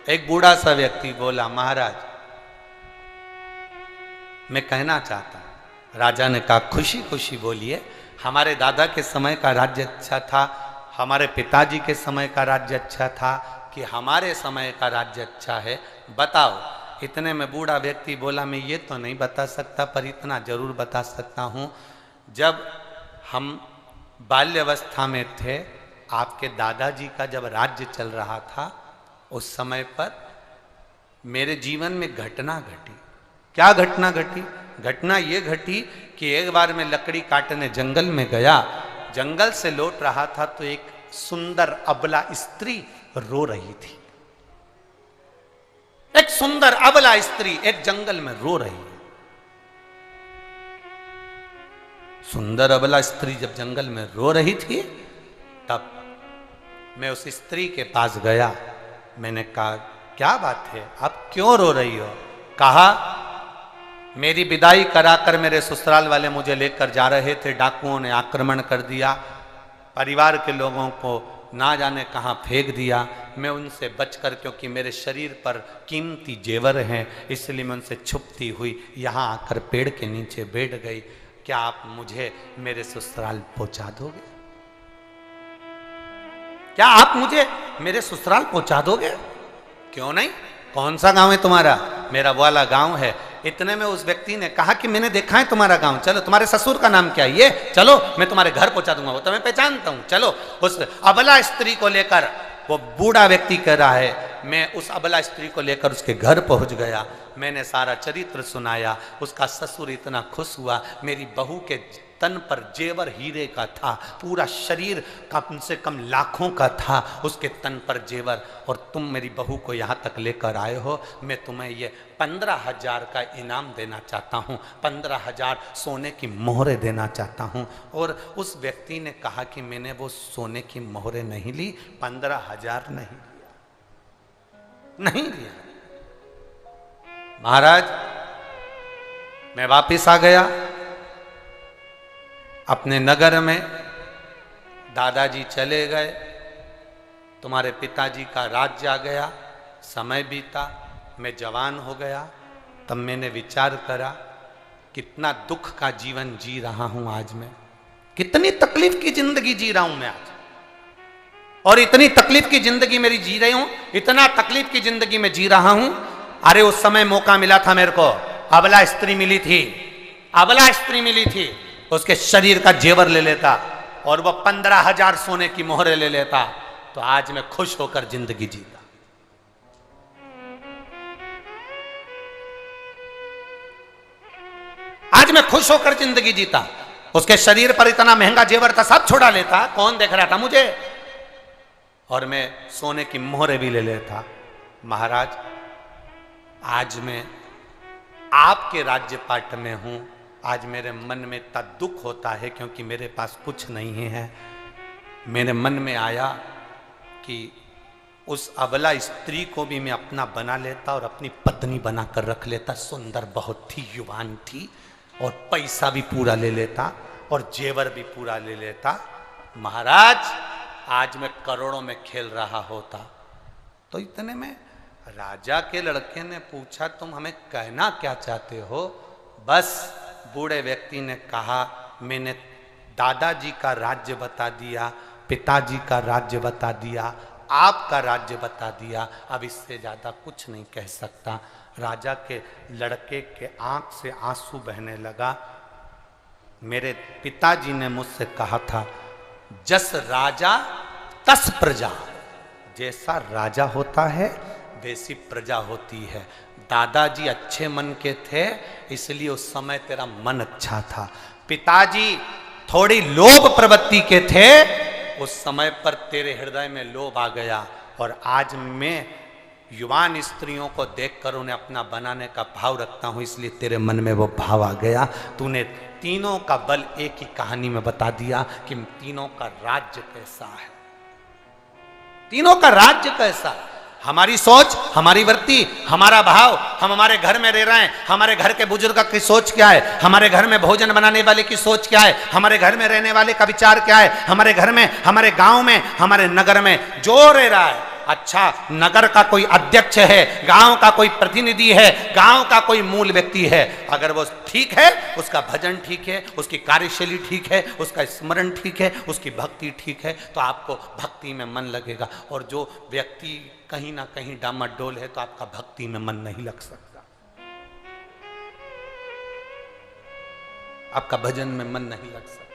एक बूढ़ा सा व्यक्ति बोला, महाराज मैं कहना चाहता हूं। राजा ने कहा खुशी खुशी बोलिए, हमारे दादा के समय का राज्य अच्छा था, हमारे पिताजी के समय का राज्य अच्छा था कि हमारे समय का राज्य अच्छा है, बताओ। इतने में बूढ़ा व्यक्ति बोला मैं ये तो नहीं बता सकता, पर इतना जरूर बता सकता हूं, जब हम बाल्यावस्था में थे, आपके दादाजी का जब राज्य चल रहा था, उस समय पर मेरे जीवन में घटना घटी। क्या घटना घटी? घटना ये घटी कि एक बार मैं लकड़ी काटने जंगल में गया, जंगल से लौट रहा था तो एक सुंदर अबला स्त्री रो रही थी। एक सुंदर अबला स्त्री एक जंगल में रो रही है। सुंदर अबला स्त्री जब जंगल में रो रही थी, तब मैं उस स्त्री के पास गया। मैंने कहा क्या बात है, आप क्यों रो रही हो? कहा मेरी विदाई कराकर मेरे ससुराल वाले मुझे लेकर जा रहे थे, डाकुओं ने आक्रमण कर दिया, परिवार के लोगों को ना जाने कहाँ फेंक दिया। मैं उनसे बचकर, क्योंकि मेरे शरीर पर कीमती जेवर हैं, इसलिए मैं उनसे छुपती हुई यहाँ आकर पेड़ के नीचे बैठ गई। क्या आप मुझे मेरे ससुराल पहुंचा दोगे? क्या आप मुझे मेरे ससुराल पहुंचा दोगे? क्यों नहीं, कौन सा गांव है तुम्हारा? मेरा वो वाला गांव है। इतने में उस व्यक्ति ने कहा कि मैंने देखा है तुम्हारा गांव, चलो तुम्हारे ससुर का नाम क्या है ये, चलो मैं तुम्हारे घर पहुंचा दूंगा, वो तो मैं पहचानता हूं, चलो। उस अबला स्त्री को लेकर, वो बूढ़ा व्यक्ति कह रहा है, मैं उस अबला स्त्री को लेकर उसके घर पहुंच गया, मैंने सारा चरित्र सुनाया। उसका ससुर इतना खुश हुआ, मेरी बहू के तन पर जेवर हीरे का था, पूरा शरीर कम से कम लाखों का था उसके तन पर जेवर, और तुम मेरी बहू को यहाँ तक लेकर आए हो, मैं तुम्हें ये 15,000 का इनाम देना चाहता हूँ, 15,000 सोने की मोहरें देना चाहता हूँ। और उस व्यक्ति ने कहा कि मैंने वो सोने की मोहरें नहीं ली, 15,000 नहीं लिया। महाराज, मैं वापिस आ गया अपने नगर में। दादाजी चले गए, तुम्हारे पिताजी का राज्य आ गया, समय बीता, मैं जवान हो गया। तब मैंने विचार करा कितना दुख का जीवन जी रहा हूं आज मैं, कितनी तकलीफ की जिंदगी जी रहा हूं मैं आज, और इतनी तकलीफ की जिंदगी मेरी जी रही हूं, इतना तकलीफ की जिंदगी में जी रहा हूं। अरे उस समय मौका मिला था मेरे को, अबला स्त्री मिली थी, अबला स्त्री मिली थी, उसके शरीर का जेवर ले लेता और वह 15,000 सोने की मोहरें ले लेता, तो आज मैं खुश होकर जिंदगी जीता। आज मैं खुश होकर जिंदगी जीता। उसके शरीर पर इतना महंगा जेवर था, सब छोड़ा लेता, कौन देख रहा था मुझे, और मैं सोने की मोहरें भी ले लेता। महाराज, आज मैं आपके राज्यपाट में हूं, आज मेरे मन में इतना दुख होता है क्योंकि मेरे पास कुछ नहीं है। मेरे मन में आया कि उस अबला स्त्री को भी मैं अपना बना लेता और अपनी पत्नी बनाकर रख लेता। सुंदर बहुत थी, युवान थी, और पैसा भी पूरा ले लेता और जेवर भी पूरा ले लेता। महाराज, आज मैं करोड़ों में खेल रहा होता। तो इतने में राजा के लड़के ने पूछा, तुम हमें कहना क्या चाहते हो? बस बूढ़े व्यक्ति ने कहा, मैंने दादाजी का राज्य बता दिया, पिताजी का राज्य बता दिया, आपका राज्य बता दिया, अब इससे ज्यादा कुछ नहीं कह सकता। राजा के लड़के के आंख से आंसू बहने लगा। मेरे पिताजी ने मुझसे कहा था, जस राजा तस प्रजा, जैसा राजा होता है वैसी प्रजा होती है। दादाजी अच्छे मन के थे, इसलिए उस समय तेरा मन अच्छा था। पिताजी थोड़ी लोभ प्रवृत्ति के थे, उस समय पर तेरे हृदय में लोभ आ गया, और आज मैं युवान स्त्रियों को देखकर उन्हें अपना बनाने का भाव रखता हूं, इसलिए तेरे मन में वो भाव आ गया। तूने तीनों का बल एक ही कहानी में बता दिया कि तीनों का राज्य कैसा है, तीनों का राज्य कैसा है। हमारी सोच, हमारी वृत्ति, हमारा भाव, हम हमारे घर में रह रहे हैं, हमारे घर के बुजुर्ग की सोच क्या है, हमारे घर में भोजन बनाने वाले की सोच क्या है, हमारे घर में रहने वाले का विचार क्या है, हमारे घर में, हमारे गांव में, हमारे नगर में जो रह रहा है। अच्छा, नगर का कोई अध्यक्ष है, गांव का कोई प्रतिनिधि है, गांव का कोई मूल व्यक्ति है, अगर वो ठीक है, उसका भजन ठीक है, उसकी कार्यशैली ठीक है, उसका स्मरण ठीक है, उसकी भक्ति ठीक है, तो आपको भक्ति में मन लगेगा। और जो व्यक्ति कहीं ना कहीं डामाडोल है, तो आपका भक्ति में मन नहीं लग सकता, आपका भजन में मन नहीं लग सकता।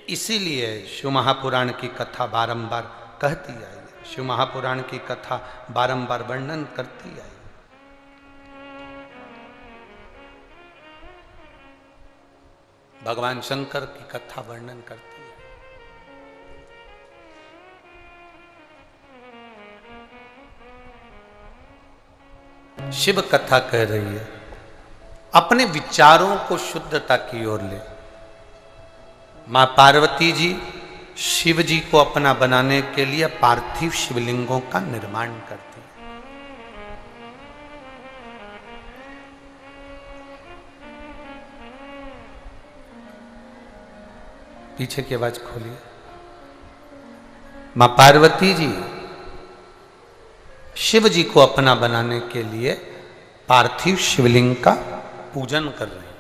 इसीलिए शिव महापुराण की कथा बारंबार कहती आई है, शिव महापुराण की कथा बारंबार वर्णन करती आई। भगवान शंकर की कथा वर्णन करती है। शिव कथा कह रही है, अपने विचारों को शुद्धता की ओर ले। मां पार्वती जी शिव जी को अपना बनाने के लिए पार्थिव शिवलिंगों का निर्माण करती है। पीछे की आवाज खोलिए। मां पार्वती जी शिव जी को अपना बनाने के लिए पार्थिव शिवलिंग का पूजन कर रहे हैं,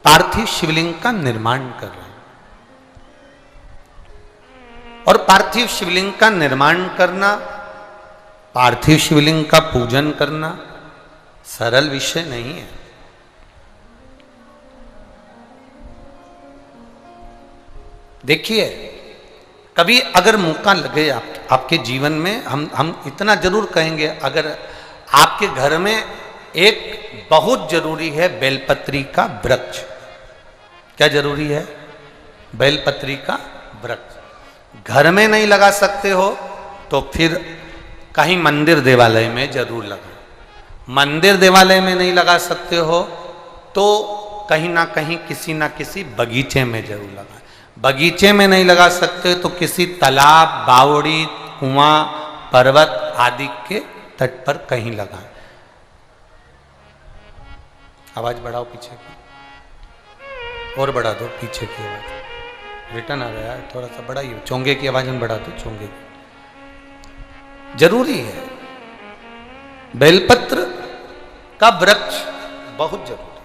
पार्थिव शिवलिंग का निर्माण कर रहे हैं। और पार्थिव शिवलिंग का निर्माण करना, पार्थिव शिवलिंग का पूजन करना सरल विषय नहीं है। देखिए, कभी अगर मौका लगे आपके जीवन में, हम इतना जरूर कहेंगे, अगर आपके घर में एक बहुत जरूरी है बेलपत्री का वृक्ष। क्या जरूरी है? बेलपत्री का वृक्ष। घर में नहीं लगा सकते हो तो फिर कहीं मंदिर देवालय में जरूर लगाओ। मंदिर देवालय में नहीं लगा सकते हो तो कहीं ना कहीं किसी ना किसी बगीचे में जरूर लगाएं। बगीचे में नहीं लगा सकते तो किसी तालाब, बावड़ी, कुआं, पर्वत आदि के तट पर कहीं लगाएं। आवाज बढ़ाओ पीछे की, और बढ़ा दो पीछे की आवाज। रिटर्न आ रहा है, थोड़ा सा बढ़ाइए। चोंगे की आवाज में बढ़ा दो, चोंगे की। जरूरी है, बेलपत्र का वृक्ष बहुत जरूरी है।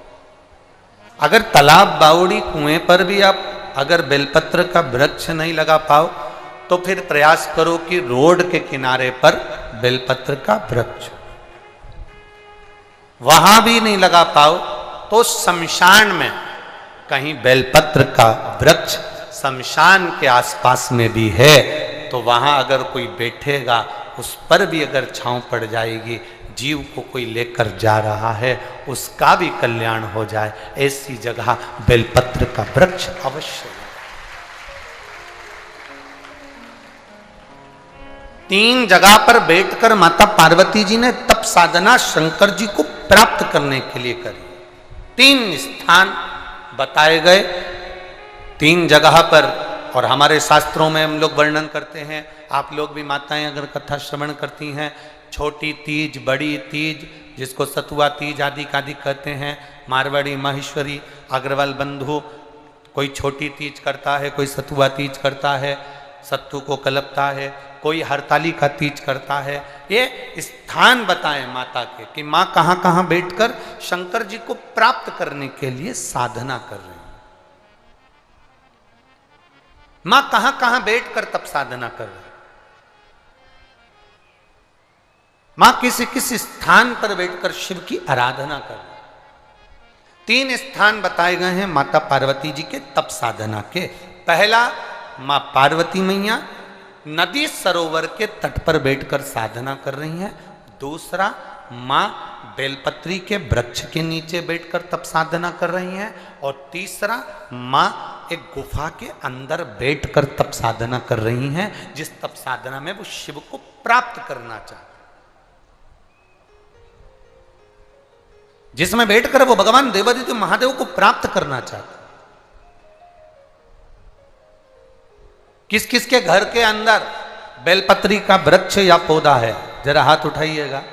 अगर तालाब, बावड़ी, कुएं पर भी आप अगर बेलपत्र का वृक्ष नहीं लगा पाओ तो फिर प्रयास करो कि रोड के किनारे पर बेलपत्र का वृक्ष। वहां भी नहीं लगा पाओ तो शमशान में कहीं बेलपत्र का वृक्ष शमशान के आसपास में भी है तो वहां अगर कोई बैठेगा उस पर भी अगर छांव पड़ जाएगी, जीव को कोई लेकर जा रहा है उसका भी कल्याण हो जाए, ऐसी जगह बेलपत्र का वृक्ष अवश्य। 3 जगह पर बैठकर माता पार्वती जी ने तप साधना शंकर जी को प्राप्त करने के लिए करी। 3 स्थान बताए गए, 3 जगह पर। और हमारे शास्त्रों में हम लोग वर्णन करते हैं, आप लोग भी माताएं अगर कथा श्रवण करती हैं, छोटी तीज, बड़ी तीज, जिसको सतुआ तीज आदि आदि कहते हैं, मारवाड़ी, माहेश्वरी, अग्रवाल बंधु, कोई छोटी तीज करता है, कोई सतुआ तीज करता है, सत्तू को कलपता है, कोई हरताली का तीज करता है। ये स्थान बताएं माता के कि माँ कहाँ कहाँ बैठकर शंकर जी को प्राप्त करने के लिए साधना कर रही है। माँ कहां कहां बैठकर तप साधना कर रही, मां किसी किसी स्थान पर बैठकर शिव की आराधना कर रही। 3 स्थान बताए गए हैं माता पार्वती जी के तप साधना के। पहला, मां पार्वती मैया नदी सरोवर के तट पर बैठकर साधना कर रही हैं। दूसरा, मां बेलपत्री के वृक्ष के नीचे बैठकर तप साधना कर रही हैं। और तीसरा, मां एक गुफा के अंदर बैठकर तप साधना कर रही हैं, जिस तप साधना में वो शिव को प्राप्त करना चाहते, जिसमें बैठकर वो भगवान देवादित्य महादेव को प्राप्त करना चाहते। किस किस के घर के अंदर बेलपत्री का वृक्ष या पौधा है? जरा हाथ उठाइएगा।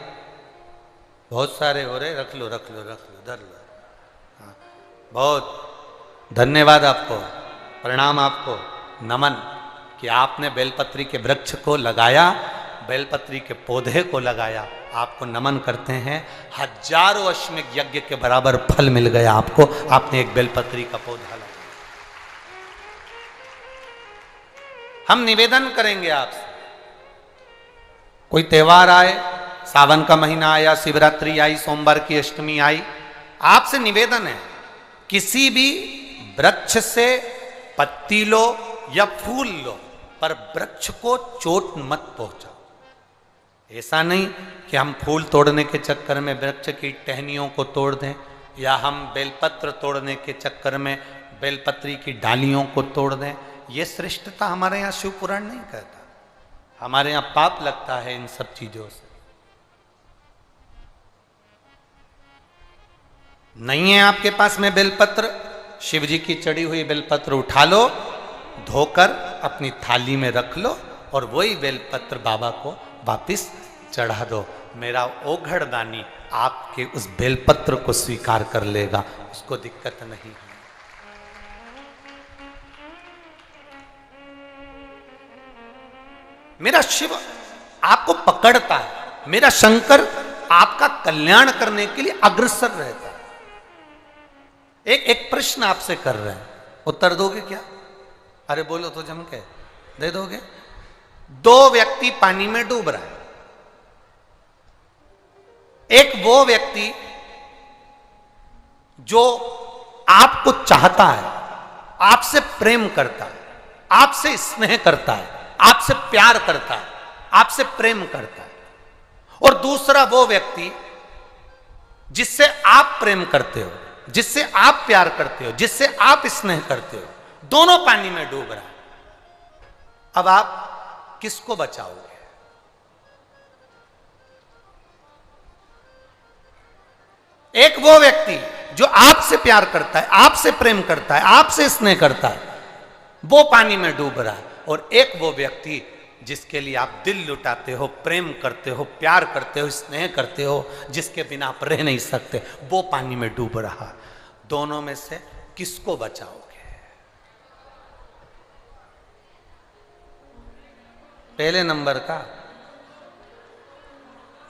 बहुत सारे हो रहे, रख लो रख लो रख लो, धर लो। हाँ, बहुत धन्यवाद आपको, प्रणाम आपको, नमन कि आपने बेलपत्री के वृक्ष को लगाया, बेलपत्री के पौधे को लगाया। आपको नमन करते हैं। हजारों अश्वमेध यज्ञ के बराबर फल मिल गया आपको, आपने एक बेलपत्री का पौधा लगाया। हम निवेदन करेंगे आपसे, कोई त्योहार आए, सावन का महीना आया, शिवरात्रि आई, सोमवार की अष्टमी आई, आपसे निवेदन है किसी भी वृक्ष से पत्ती लो या फूल लो, पर वृक्ष को चोट मत पहुंचाओ। ऐसा नहीं कि हम फूल तोड़ने के चक्कर में वृक्ष की टहनियों को तोड़ दें, या हम बेलपत्र तोड़ने के चक्कर में बेलपत्री की डालियों को तोड़ दें। ये श्रेष्ठता हमारे यहाँ शिव पुराण नहीं कहता। हमारे यहाँ पाप लगता है इन सब चीजों से। नहीं है आपके पास में बेलपत्र, शिव जी की चढ़ी हुई बेलपत्र उठा लो, धोकर अपनी थाली में रख लो और वही बेलपत्र बाबा को वापिस चढ़ा दो। मेरा ओघड़ दानी आपके उस बेलपत्र को स्वीकार कर लेगा, उसको दिक्कत नहीं है। मेरा शिव आपको पकड़ता है, मेरा शंकर आपका कल्याण करने के लिए अग्रसर रहता है। एक प्रश्न आपसे कर रहे हैं, उत्तर दोगे क्या? अरे बोलो तो जम के दे दोगे। दो व्यक्ति पानी में डूब रहा है। एक वो व्यक्ति जो आपको चाहता है, आपसे प्रेम करता है, आपसे स्नेह करता है, आपसे प्यार करता है, आपसे प्रेम करता है, और दूसरा वो व्यक्ति जिससे आप प्रेम करते हो, जिससे आप प्यार करते हो, जिससे आप स्नेह करते हो, दोनों पानी में डूब रहा है। अब आप किसको बचाओगे? एक वो व्यक्ति जो आपसे प्यार करता है, आपसे प्रेम करता है, आपसे स्नेह करता है, वो पानी में डूब रहा है, और एक वो व्यक्ति जिसके लिए आप दिल लुटाते हो, प्रेम करते हो, प्यार करते हो, स्नेह करते हो, जिसके बिना आप रह नहीं सकते, वो पानी में डूब रहा है। दोनों में से किसको बचाओगे? पहले नंबर का,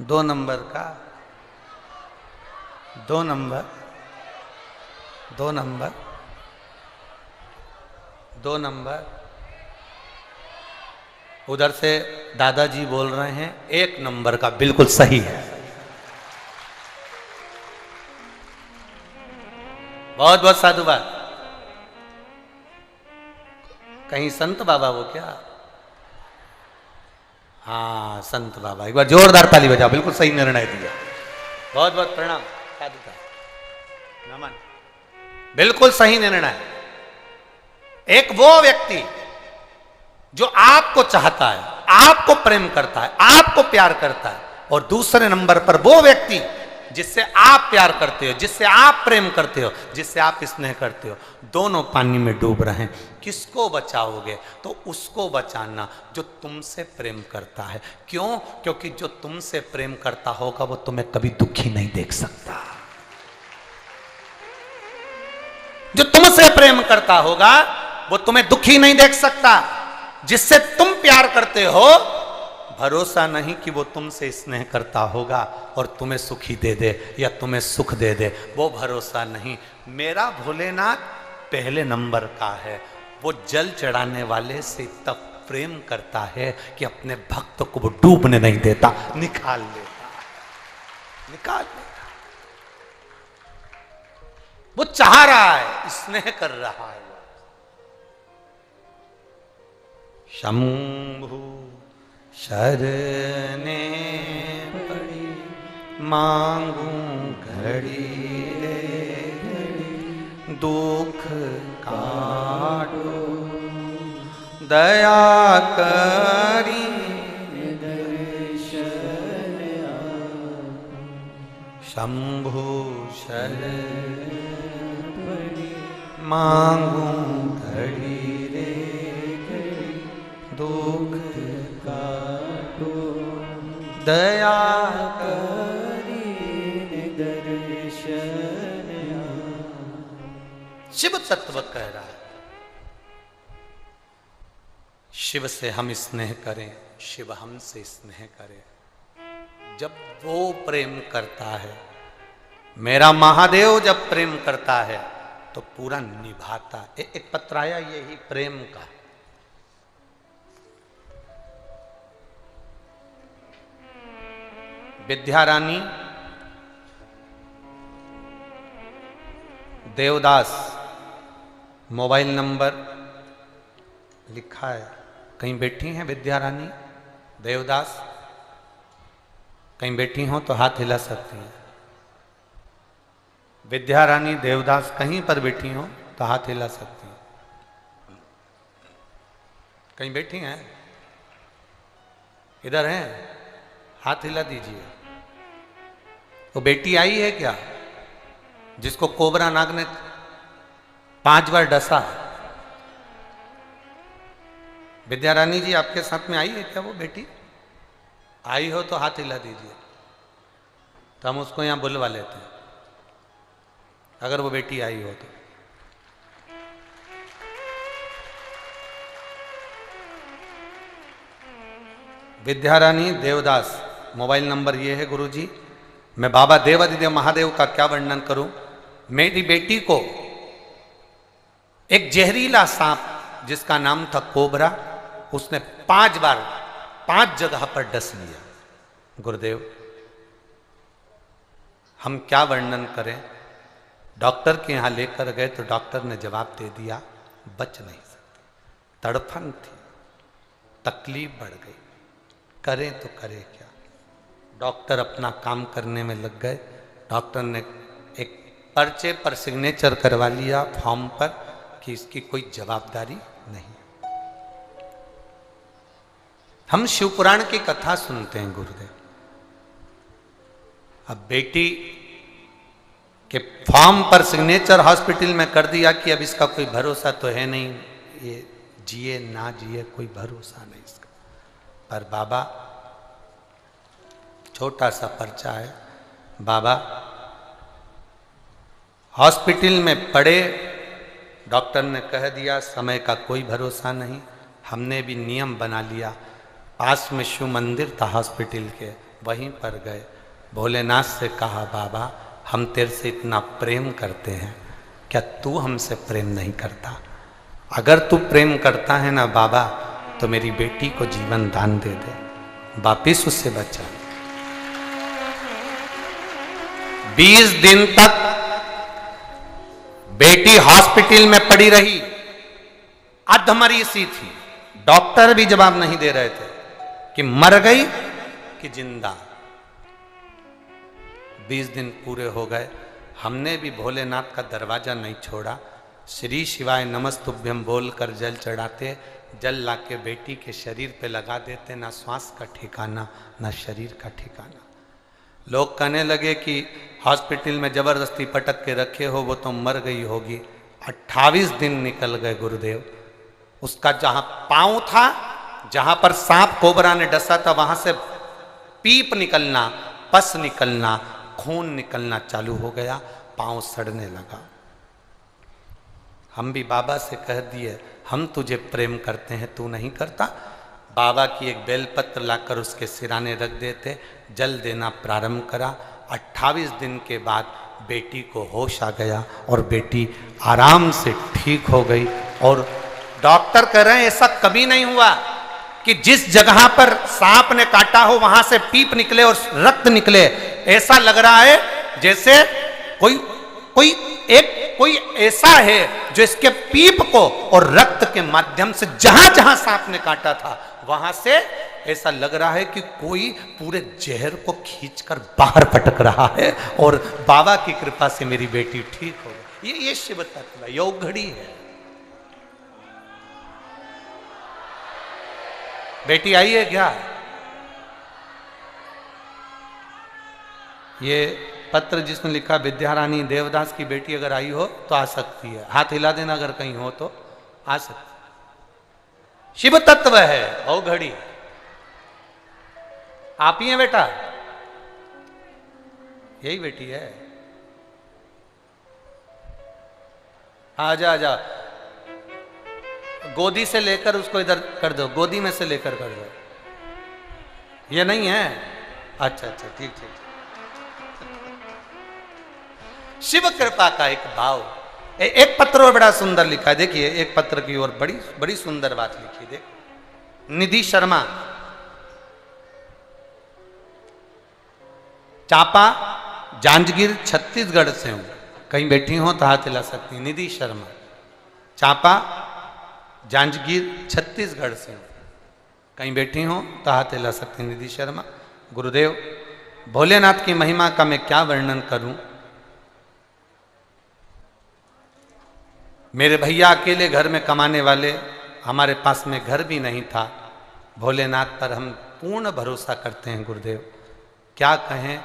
2 नंबर का, 2 नंबर, 2 नंबर, 2 नंबर। उधर से दादाजी बोल रहे हैं 1 नंबर का बिल्कुल सही है। बहुत बहुत साधुवाद। कहीं संत बाबा वो क्या? हाँ, संत बाबा। एक बार जोरदार ताली बजाओ, बिल्कुल सही निर्णय दिया। बहुत बहुत प्रणाम साधुता, नमन, बिल्कुल सही निर्णय। एक वो व्यक्ति जो आपको चाहता है, आपको प्रेम करता है, आपको प्यार करता है, और दूसरे नंबर पर वो व्यक्ति जिससे आप प्यार करते हो, जिससे आप प्रेम करते हो, जिससे आप स्नेह करते हो, दोनों पानी में डूब रहे हैं। किसको बचाओगे? तो उसको बचाना जो तुमसे प्रेम करता है। क्यों? क्योंकि जो तुमसे प्रेम करता होगा वो तुम्हें कभी दुखी नहीं देख सकता। जो तुमसे प्रेम करता होगा वो तुम्हें दुखी नहीं देख सकता। जिससे तुम प्यार करते हो, भरोसा नहीं कि वो तुमसे स्नेह करता होगा और तुम्हें सुखी दे दे या तुम्हें सुख दे दे, वो भरोसा नहीं। मेरा भोलेनाथ पहले नंबर का है। वो जल चढ़ाने वाले से तब प्रेम करता है कि अपने भक्त को वो डूबने नहीं देता, निकाल लेता, निकाल लेता। वो चाह रहा है, स्नेह कर रहा है। शंभु शरणे पड़ी मांगू घड़ी रे घड़ी, दुख काटो दया करी दर्शन शंभु शरण पड़ी मांगू घड़ी रे घड़ी, दुख काटो दया करी दर्शन। शिव तत्व कह रहा है, शिव से हम स्नेह करें, शिव हमसे स्नेह करे। जब वो प्रेम करता है, मेरा महादेव जब प्रेम करता है तो पूरा निभाता। एक पत्र आया यही प्रेम का। विद्या रानी देवदास, मोबाइल नंबर लिखा है। कहीं बैठी हैं विद्या रानी देवदास? कहीं बैठी हो तो हाथ हिला सकती हैं। विद्या रानी देवदास कहीं पर बैठी हो तो हाथ हिला सकती हैं। कहीं बैठी हैं? इधर हैं? हाथ हिला दीजिए। वो बेटी आई है क्या जिसको कोबरा नाग ने 5 बार डसा? विद्या रानी जी आपके साथ में आई है क्या वो बेटी? आई हो तो हाथ हिला दीजिए, तो हम उसको यहां बुलवा लेते हैं, अगर वो बेटी आई हो तो। विद्या रानी देवदास मोबाइल नंबर ये है गुरुजी। मैं बाबा देवादिदेव महादेव का क्या वर्णन करूं। मेरी बेटी को एक जहरीला सांप जिसका नाम था कोबरा, उसने 5 बार 5 जगह पर डस लिया। गुरुदेव हम क्या वर्णन करें। डॉक्टर के यहां लेकर गए तो डॉक्टर ने जवाब दे दिया बच नहीं सकती। तड़फन थी, तकलीफ बढ़ गई, करें तो करें क्या। डॉक्टर अपना काम करने में लग गए। डॉक्टर ने एक पर्चे पर सिग्नेचर करवा लिया फॉर्म पर कि इसकी कोई जवाबदारी नहीं। हम शिवपुराण की कथा सुनते हैं गुरुदेव। अब बेटी के फॉर्म पर सिग्नेचर हॉस्पिटल में कर दिया कि अब इसका कोई भरोसा तो है नहीं, ये जिए ना जिए कोई भरोसा नहीं इसका। पर बाबा, छोटा सा पर्चा है, बाबा हॉस्पिटल में पड़े, डॉक्टर ने कह दिया समय का कोई भरोसा नहीं। हमने भी नियम बना लिया, पास में शिव मंदिर था हॉस्पिटल के, वहीं पर गए, भोलेनाथ से कहा बाबा हम तेरे से इतना प्रेम करते हैं, क्या तू हमसे प्रेम नहीं करता। अगर तू प्रेम करता है ना बाबा तो मेरी बेटी को जीवन दान दे दे। वापिस उससे बचा। 20 दिन तक बेटी हॉस्पिटल में पड़ी रही, अधमरी सी थी। डॉक्टर भी जवाब नहीं दे रहे थे कि मर गई कि जिंदा। 20 दिन पूरे हो गए, हमने भी भोलेनाथ का दरवाजा नहीं छोड़ा। श्री शिवाय नमस्तुभ्यम बोलकर जल चढ़ाते, जल लाके बेटी के शरीर पे लगा देते। ना श्वास का ठिकाना, ना शरीर का ठिकाना। लोग कहने लगे कि हॉस्पिटल में जबरदस्ती पटक के रखे हो, वो तो मर गई होगी। 28 दिन निकल गए गुरुदेव। उसका जहां पांव था, जहां पर सांप कोबरा ने डसा था, वहां से पीप निकलना, पस निकलना, खून निकलना चालू हो गया, पांव सड़ने लगा। हम भी बाबा से कह दिए हम तुझे प्रेम करते हैं, तू नहीं करता। बाबा की एक बेलपत्र लाकर उसके सिराने रख देते, जल देना प्रारंभ करा। 28 दिन के बाद बेटी को होश आ गया और बेटी आराम से ठीक हो गई। और डॉक्टर कह रहे हैं ऐसा कभी नहीं हुआ कि जिस जगह पर सांप ने काटा हो वहां से पीप निकले और रक्त निकले। ऐसा लग रहा है जैसे कोई ऐसा है जो इसके पीप को और रक्त के माध्यम से जहां जहां सांप ने काटा था वहां से ऐसा लग रहा है कि कोई पूरे जहर को खींचकर बाहर पटक रहा है। और बाबा की कृपा से मेरी बेटी ठीक हो गई। ये शिव तत्व योग घड़ी है। बेटी आई है क्या? ये पत्र जिसने लिखा विद्यारानी देवदास की बेटी अगर आई हो तो आ सकती है। हाथ हिला देना अगर कहीं हो तो आ सकती। शिव तत्व है ओ घड़ी। आप ही हैं बेटा? यही बेटी है। आजा आजा, गोदी से लेकर उसको इधर कर दो, गोदी में से लेकर कर दो। ये नहीं है? अच्छा अच्छा, ठीक ठीक। शिव कृपा का एक भाव। एक पत्र में बड़ा सुंदर लिखा है, देखिए एक पत्र की ओर बड़ी बड़ी सुंदर बात लिखी। देख, निधि शर्मा, चापा जांजगीर छत्तीसगढ़ से हूं। कहीं बैठी हो तो हाथ हिला सकती। निधि शर्मा, चापा जांजगीर छत्तीसगढ़ से हूं। कहीं बैठी हो तो हाथ हिला सकती। निधि शर्मा, गुरुदेव भोलेनाथ की महिमा का मैं क्या वर्णन करूं। मेरे भैया अकेले घर में कमाने वाले, हमारे पास में घर भी नहीं था। भोलेनाथ पर हम पूर्ण भरोसा करते हैं गुरुदेव। क्या कहें,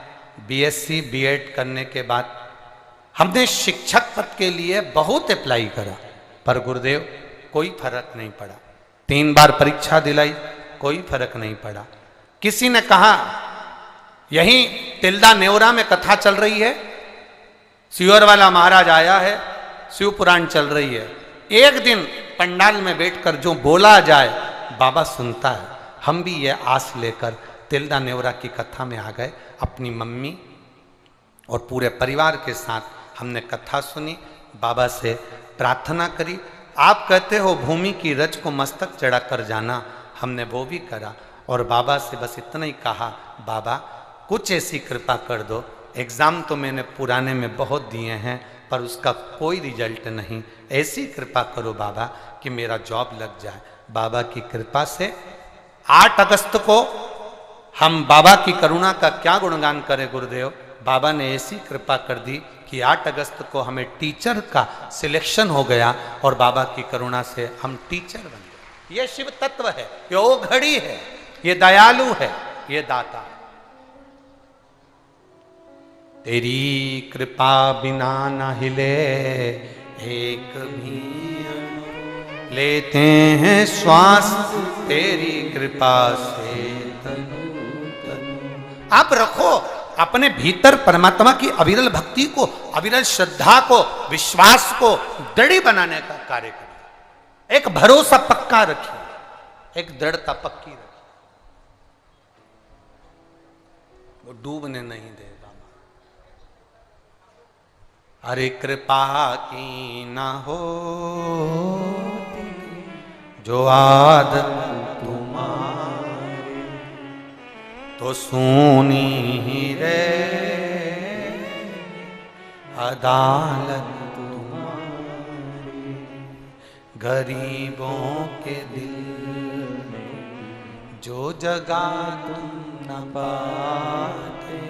बीएससी बीएड करने के बाद हमने शिक्षक पद के लिए बहुत अप्लाई करा, पर गुरुदेव कोई फर्क नहीं पड़ा। 3 बार परीक्षा दिलाई, कोई फर्क नहीं पड़ा। किसी ने कहा यहीं तिल्दा नेवरा में कथा चल रही है, सियोर वाला महाराज आया है, शिव पुराण चल रही है, एक दिन पंडाल में बैठकर जो बोला जाए बाबा सुनता है। हम भी ये आस लेकर तिल्दा नेवरा की कथा में आ गए। अपनी मम्मी और पूरे परिवार के साथ हमने कथा सुनी, बाबा से प्रार्थना करी। आप कहते हो भूमि की रज को मस्तक चढ़ा कर जाना, हमने वो भी करा और बाबा से बस इतना ही कहा, बाबा कुछ ऐसी कृपा कर दो, एग्ज़ाम तो मैंने पुराने में बहुत दिए हैं पर उसका कोई रिजल्ट नहीं, ऐसी कृपा करो बाबा कि मेरा जॉब लग जाए। बाबा की कृपा से 8 अगस्त को हम बाबा की करुणा का क्या गुणगान करें गुरुदेव, बाबा ने ऐसी कृपा कर दी कि 8 अगस्त को हमें टीचर का सिलेक्शन हो गया और बाबा की करुणा से हम टीचर बन गए। ये शिव तत्व है, ये ओ घड़ी है, ये दयालु है, ये दाता है। तेरी कृपा बिना न हिले एक भी अणु, लेते हैं श्वास तेरी कृपा से तनु तनु। आप रखो अपने भीतर परमात्मा की अविरल भक्ति को, अविरल श्रद्धा को, विश्वास को दृढ़ बनाने का कार्य करिए। एक भरोसा पक्का रखिए, एक दृढ़ता पक्की रखिए, वो डूबने नहीं देगा। अरे कृपा की ना हो जो आदत तुम्हारी, तो सुनी ही रे अदालत तुम्हारी। गरीबों के दिल जो जगा तुम न पाते,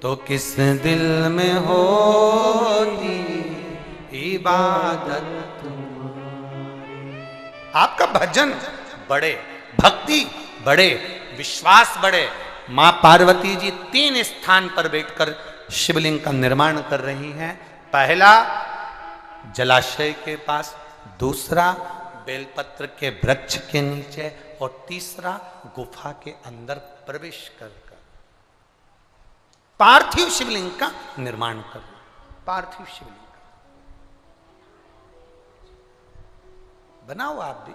तो किस दिल में होती इबादत तुम्हारी। आपका भजन बढ़े, भक्ति बढ़े, विश्वास बढ़े। मां पार्वती जी 3 स्थान पर बैठकर शिवलिंग का निर्माण कर रही हैं। पहला जलाशय के पास, दूसरा बेलपत्र के वृक्ष के नीचे और तीसरा गुफा के अंदर प्रवेश कर पार्थिव शिवलिंग का निर्माण कर। पार्थिव शिवलिंग बनाओ, आप भी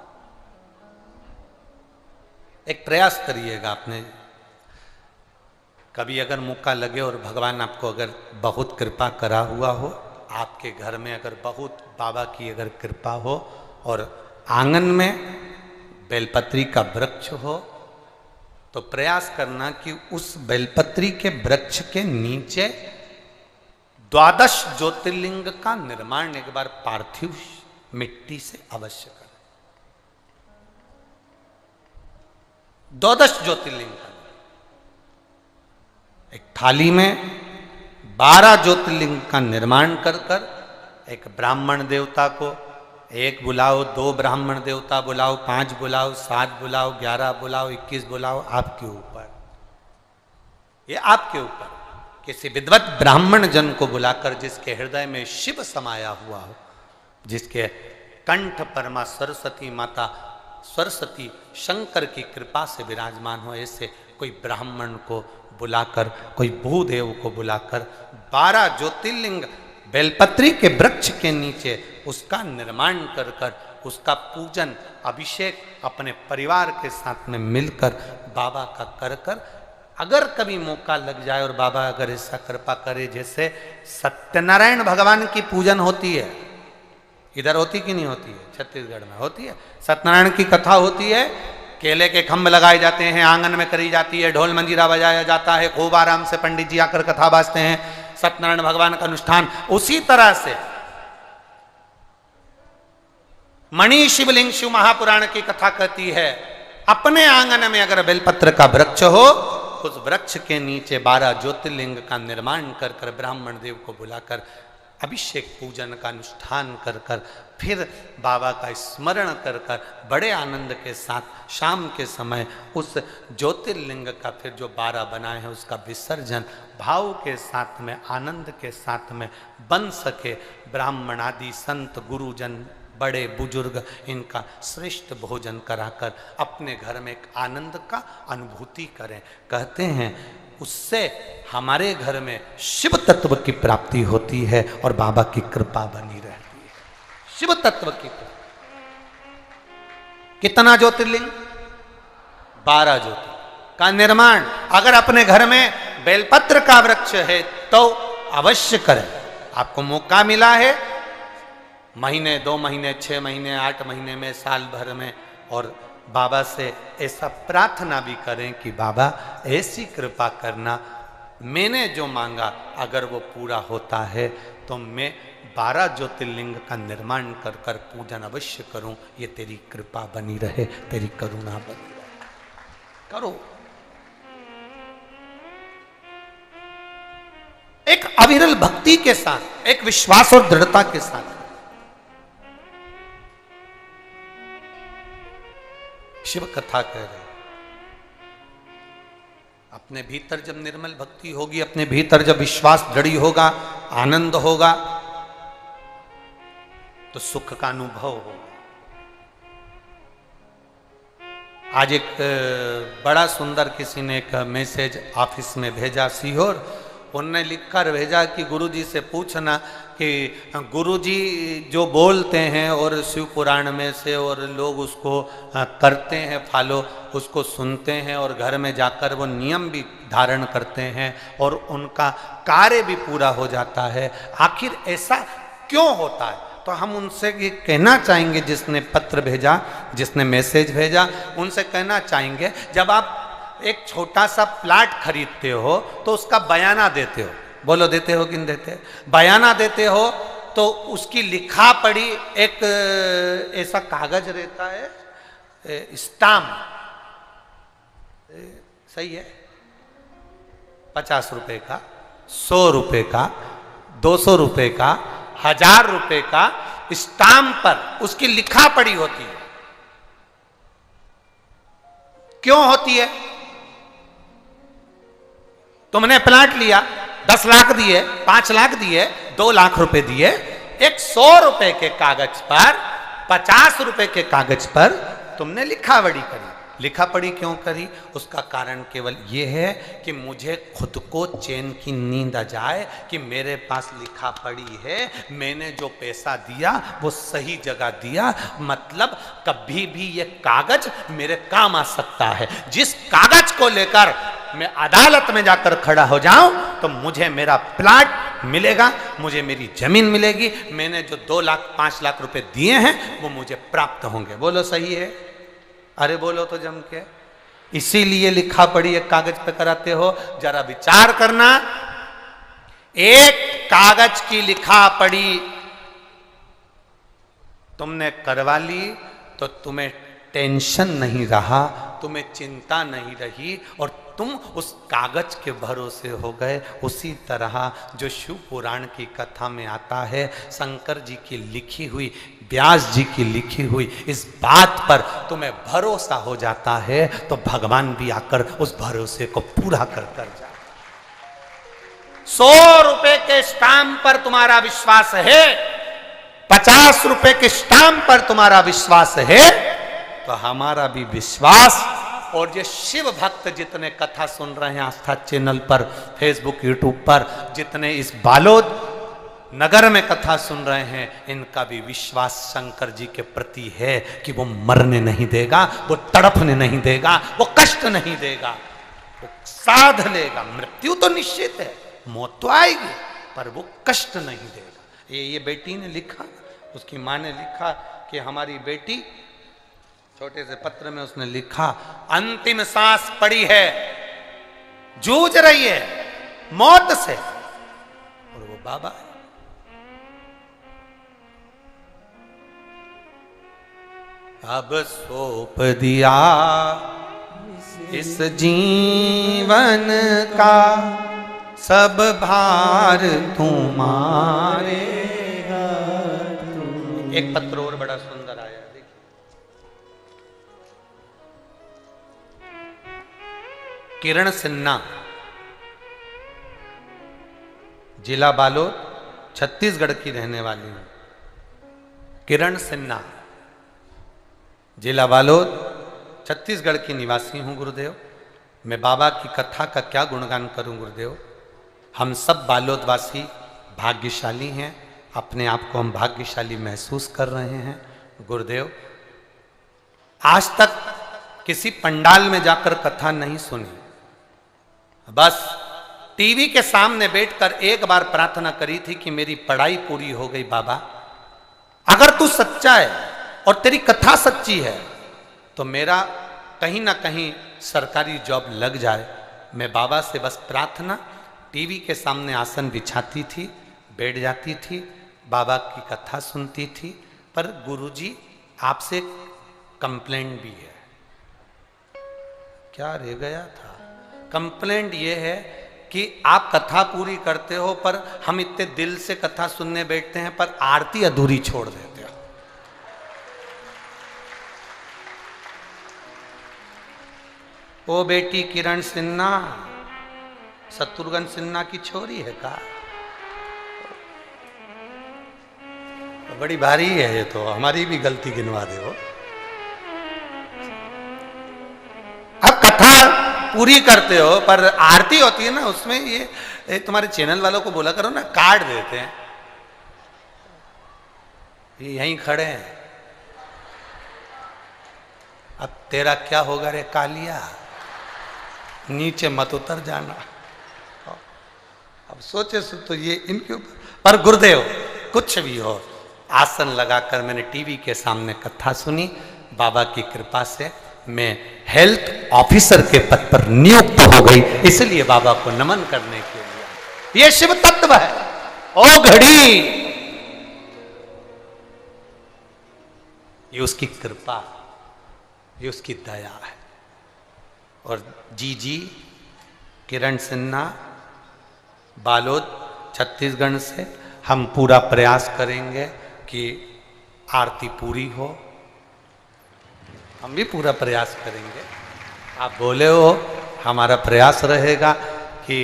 एक प्रयास करिएगा। आपने कभी अगर मौका लगे और भगवान आपको अगर बहुत कृपा करा हुआ हो, आपके घर में अगर बहुत बाबा की अगर कृपा हो और आंगन में बेलपत्री का वृक्ष हो, तो प्रयास करना कि उस बेलपत्री के वृक्ष के नीचे 12 ज्योतिर्लिंग का निर्माण एक बार पार्थिव मिट्टी से अवश्य करें। 12 ज्योतिर्लिंग का एक थाली में 12 ज्योतिर्लिंग का निर्माण कर कर एक ब्राह्मण देवता को, एक बुलाओ, 2 ब्राह्मण देवता बुलाओ, 5 बुलाओ, 7 बुलाओ, 11 बुलाओ, 21 बुलाओ, आपके ऊपर, ये आपके ऊपर। किसी विद्वत ब्राह्मण जन को बुलाकर जिसके हृदय में शिव समाया हुआ हो, जिसके कंठ पर मां सरस्वती माता, सरस्वती शंकर की कृपा से विराजमान हो, ऐसे कोई ब्राह्मण को बुलाकर, कोई भूदेव को बुलाकर 12 ज्योतिर्लिंग बेलपत्री के वृक्ष के नीचे उसका निर्माण कर कर उसका पूजन, अभिषेक अपने परिवार के साथ में मिलकर बाबा का कर कर, अगर कभी मौका लग जाए और बाबा अगर ऐसा कृपा करे, जैसे सत्यनारायण भगवान की पूजन होती है, इधर होती कि नहीं होती है, छत्तीसगढ़ में होती है, सत्यनारायण की कथा होती है, केले के खंभ लगाए जाते हैं, आंगन में करी जाती है, ढोल मंजीरा बजाया जाता है, खूब आराम से पंडित जी आकर कथा बाजते हैं, सत्यनारायण भगवान का अनुष्ठान। उसी तरह से मणि शिवलिंग शिव महापुराण की कथा कहती है, अपने आंगन में अगर बेलपत्र का वृक्ष हो, उस वृक्ष के नीचे 12 ज्योतिर्लिंग का निर्माण कर कर ब्राह्मण देव को बुलाकर अभिषेक पूजन का अनुष्ठान कर कर फिर बाबा का स्मरण कर कर बड़े आनंद के साथ शाम के समय उस ज्योतिर्लिंग का फिर जो 12 बनाए हैं उसका विसर्जन भाव के साथ में, आनंद के साथ में बन सके। ब्राह्मण आदि संत गुरुजन बड़े बुजुर्ग इनका श्रेष्ठ भोजन कराकर अपने घर में एक आनंद का अनुभूति करें। कहते हैं उससे हमारे घर में शिव तत्व की प्राप्ति होती है और बाबा की कृपा बनी रहती है। शिव तत्व की कृपा। कितना ज्योतिर्लिंग? 12 ज्योतिर्लिंग। का निर्माण अगर अपने घर में बेलपत्र का वृक्ष है तो अवश्य करें। आपको मौका मिला है महीने, 2 महीने, 6 महीने, 8 महीने में, साल भर में, और बाबा से ऐसा प्रार्थना भी करें कि बाबा ऐसी कृपा करना, मैंने जो मांगा अगर वो पूरा होता है तो मैं 12 ज्योतिर्लिंग का निर्माण कर कर पूजन अवश्य करूं। ये तेरी कृपा बनी रहे, तेरी करुणा बनी रहे। करो। एक अविरल भक्ति के साथ, एक विश्वास और दृढ़ता के साथ। शिव कथा कह रहे, अपने भीतर जब निर्मल भक्ति होगी, अपने भीतर जब विश्वास दृढ़ होगा, आनंद होगा, तो सुख का अनुभव होगा। आज एक बड़ा सुंदर किसी ने एक मैसेज ऑफिस में भेजा सीहोर, उनने लिखकर भेजा कि गुरुजी से पूछना कि गुरुजी जो बोलते हैं और शिव पुराण में से, और लोग उसको करते हैं फॉलो, उसको सुनते हैं और घर में जाकर वो नियम भी धारण करते हैं और उनका कार्य भी पूरा हो जाता है, आखिर ऐसा क्यों होता है? तो हम उनसे ये कहना चाहेंगे, जिसने पत्र भेजा, जिसने मैसेज भेजा, उनसे कहना चाहेंगे, जब आप एक छोटा सा प्लाट खरीदते हो तो उसका बयाना देते हो, बोलो देते हो कि नहीं देते? बयाना देते हो तो उसकी लिखा पढ़ी एक ऐसा कागज रहता है, स्टाम्प, सही है, 50 रुपए का, 100 रुपए का, 200 रुपए का, 1000 रुपए का स्टाम्प पर उसकी लिखा पढ़ी होती है। क्यों होती है? तुमने प्लाट लिया, 10 लाख दिए, 5 लाख दिए, 2 लाख रुपए दिए, एक 100 रुपए के कागज पर, 50 रुपए के कागज पर तुमने लिखा पढ़ी करी। लिखा पढ़ी क्यों करी? उसका कारण केवल यह है कि मुझे खुद को चैन की नींद आ जाए कि मेरे पास लिखा पढ़ी है, मैंने जो पैसा दिया वो सही जगह दिया, मतलब कभी भी ये कागज मेरे काम आ सकता है। जिस कागज को लेकर मैं अदालत में जाकर खड़ा हो जाऊं तो मुझे मेरा प्लाट मिलेगा, मुझे मेरी जमीन मिलेगी, मैंने जो 2 लाख 5 लाख रुपए दिए हैं वो मुझे प्राप्त होंगे। बोलो सही है? अरे बोलो तो जम के। इसीलिए लिखा पढ़ी एक कागज पे कराते हो। जरा विचार करना, एक कागज की लिखा पढ़ी तुमने करवा ली तो तुम्हें टेंशन नहीं रहा, तुम्हें चिंता नहीं रही और तुम उस कागज के भरोसे हो गए। उसी तरह जो शिव पुराण की कथा में आता है, शंकर जी की लिखी हुई, व्यास जी की लिखी हुई इस बात पर तुम्हें भरोसा हो जाता है तो भगवान भी आकर उस भरोसे को पूरा कर जाए। 100 रुपए के स्टाम्प पर तुम्हारा विश्वास है, 50 रुपए के स्टाम्प पर तुम्हारा विश्वास है, तो हमारा भी विश्वास, और ये शिव भक्त जितने कथा सुन रहे हैं आस्था चैनल पर, फेसबुक, यूट्यूब पर, जितने इस बालोद नगर में कथा सुन रहे हैं, इनका भी विश्वास शंकर जी के प्रति है कि वो मरने नहीं देगा, वो तड़पने नहीं देगा, वो कष्ट नहीं देगा, वो साध लेगा। मृत्यु तो निश्चित है, मौत तो आएगी, पर वो कष्ट नहीं देगा। ये बेटी ने लिखा, उसकी माँ ने लिखा कि हमारी बेटी, छोटे से पत्र में उसने लिखा, अंतिम सांस पड़ी है, जूझ रही है मौत से, और वो बाबा है। अब सौंप दिया इस जीवन का सब भार तुम्हारे। एक पत्र और बड़ा सुंदर आया, देखिए। किरण सिन्हा, जिला बालोद, छत्तीसगढ़ की रहने वाली हूं। किरण सिन्हा, जिला बालोद, छत्तीसगढ़ की निवासी हूं गुरुदेव। मैं बाबा की कथा का क्या गुणगान करूं गुरुदेव। हम सब बालोदवासी भाग्यशाली हैं, अपने आप को हम भाग्यशाली महसूस कर रहे हैं गुरुदेव। आज तक किसी पंडाल में जाकर कथा नहीं सुनी, बस टीवी के सामने बैठकर एक बार प्रार्थना करी थी कि मेरी पढ़ाई पूरी हो गई बाबा, अगर तू सच्चा है और तेरी कथा सच्ची है तो मेरा कहीं ना कहीं सरकारी जॉब लग जाए। मैं बाबा से बस प्रार्थना, टीवी के सामने आसन बिछाती थी, बैठ जाती थी, बाबा की कथा सुनती थी। पर गुरुजी आपसे कंप्लेंट भी है। क्या रह गया था? कंप्लेंट ये है कि आप कथा पूरी करते हो पर हम इतने दिल से कथा सुनने बैठते हैं पर आरती अधूरी छोड़ देते हो। ओ बेटी किरण सिन्हा, शत्रुघ्न सिन्हा की छोरी है का? बड़ी भारी है ये तो, हमारी भी गलती गिनवा दे हो। अब कथा पूरी करते हो पर आरती होती है ना, उसमें ये तुम्हारे चैनल वालों को बोला करो ना, कार्ड देते हैं, ये यहीं खड़े हैं। अब तेरा क्या होगा रे कालिया, नीचे मत उतर जाना। अब सोचे तो ये इनके ऊपर, पर गुरुदेव कुछ भी हो, आसन लगाकर मैंने टीवी के सामने कथा सुनी। बाबा की कृपा से मैं हेल्थ ऑफिसर के पद पर नियुक्त हो गई, इसलिए बाबा को नमन करने के लिए। यह शिव तत्व है। ओ घड़ी, ये उसकी कृपा, ये उसकी दया है। और जी किरण सिन्हा बालोद छत्तीसगढ़ से हम पूरा प्रयास करेंगे कि आरती पूरी हो। हम भी पूरा प्रयास करेंगे। आप बोले हो, हमारा प्रयास रहेगा कि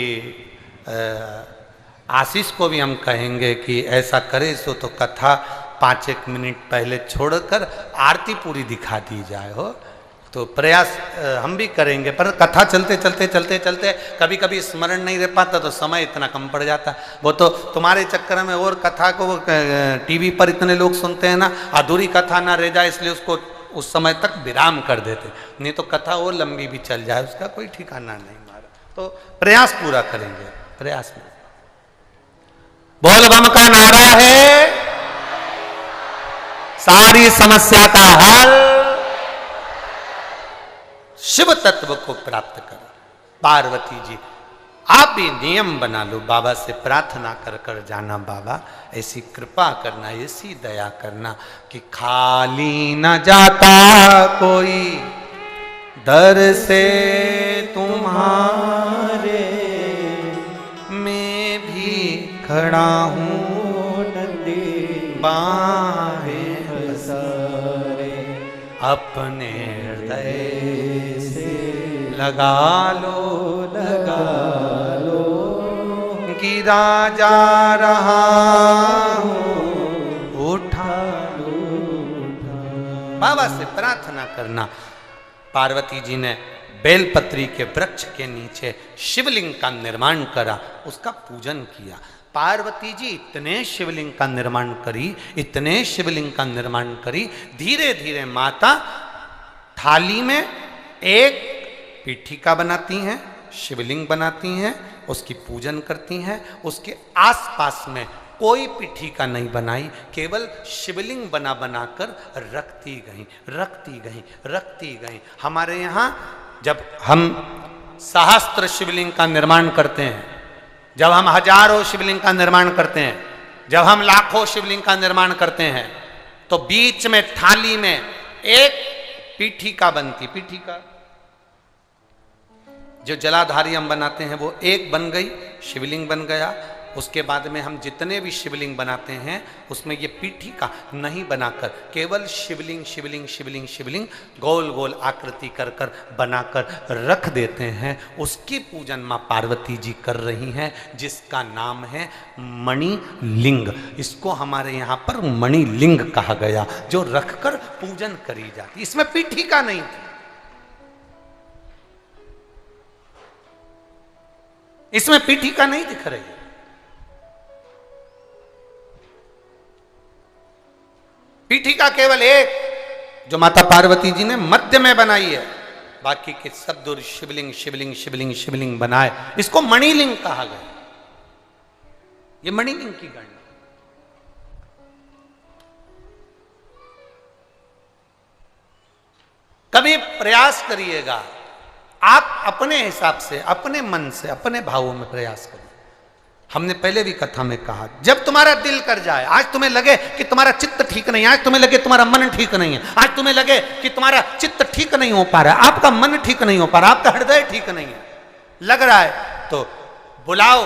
आशीष को भी हम कहेंगे कि ऐसा करे सो तो कथा 5-1 मिनट पहले छोड़कर आरती पूरी दिखा दी जाए हो। तो प्रयास हम भी करेंगे, पर कथा चलते चलते कभी कभी स्मरण नहीं रह पाता तो समय इतना कम पड़ जाता। वो तो तुम्हारे चक्कर में और कथा को टीवी पर इतने लोग सुनते हैं ना, अधूरी कथा ना रह जाए इसलिए उसको उस समय तक विराम कर देते, नहीं तो कथा और लंबी भी चल जाए, उसका कोई ठिकाना नहीं हमारा। तो प्रयास पूरा करेंगे, प्रयास में बोल बम का नारा है, सारी समस्या का हल शिव तत्व को प्राप्त करो। पार्वती जी आप भी नियम बना लो, बाबा से प्रार्थना कर कर जाना, बाबा ऐसी कृपा करना, ऐसी दया करना कि खाली न जाता कोई दर से तुम्हारे, मैं भी खड़ा हूँ नंदी बाहें पसारे, अपने हृदय से लगा लो गिरा जा रहा हूँ उठा लो। बाबा से प्रार्थना करना। पार्वती जी ने बेलपत्री के वृक्ष के नीचे शिवलिंग का निर्माण करा, उसका पूजन किया। पार्वती जी इतने शिवलिंग का निर्माण करी, इतने शिवलिंग का निर्माण करी, धीरे धीरे माता थाली में एक पीठिका बनाती हैं, शिवलिंग बनाती हैं, उसकी पूजन करती हैं। उसके आसपास में कोई पीठिका नहीं बनाई, केवल शिवलिंग बना बनाकर रखती गई। हमारे यहाँ जब हम सहस्त्र शिवलिंग का निर्माण करते हैं, जब हम हजारों शिवलिंग का निर्माण करते हैं, जब हम लाखों शिवलिंग का निर्माण करते हैं, तो बीच में थाली में एक पीठिका बनती। पीठिका जो जलाधारी हम बनाते हैं वो एक बन गई, शिवलिंग बन गया। उसके बाद में हम जितने भी शिवलिंग बनाते हैं उसमें ये पीठिका नहीं बनाकर केवल शिवलिंग गोल गोल आकृति कर कर बनाकर रख देते हैं। उसकी पूजन माँ पार्वती जी कर रही हैं, जिसका नाम है मणिलिंग। इसको हमारे यहाँ पर मणिलिंग कहा गया, जो रखकर पूजन करी जाती। इसमें पीठिका नहीं थी, इसमें पीठिका नहीं दिख रही। पीठिका केवल एक जो माता पार्वती जी ने मध्य में बनाई है, बाकी के सब दूर शिवलिंग शिवलिंग शिवलिंग शिवलिंग बनाए, इसको मणिलिंग कहा गया। ये मणिलिंग की गणना। कभी प्रयास करिएगा, आप अपने हिसाब से, अपने मन से, अपने भावों में प्रयास करिए। हमने पहले भी कथा में कहा, जब तुम्हारा दिल कर जाए, आज तुम्हें लगे कि तुम्हारा चित्त ठीक नहीं है, आज तुम्हें लगे तुम्हारा मन ठीक नहीं है, आज तुम्हें लगे कि तुम्हारा चित्त ठीक नहीं हो पा रहा है, आपका मन ठीक नहीं हो पा रहा, आपका हृदय ठीक नहीं है, लग रहा है, तो बुलाओ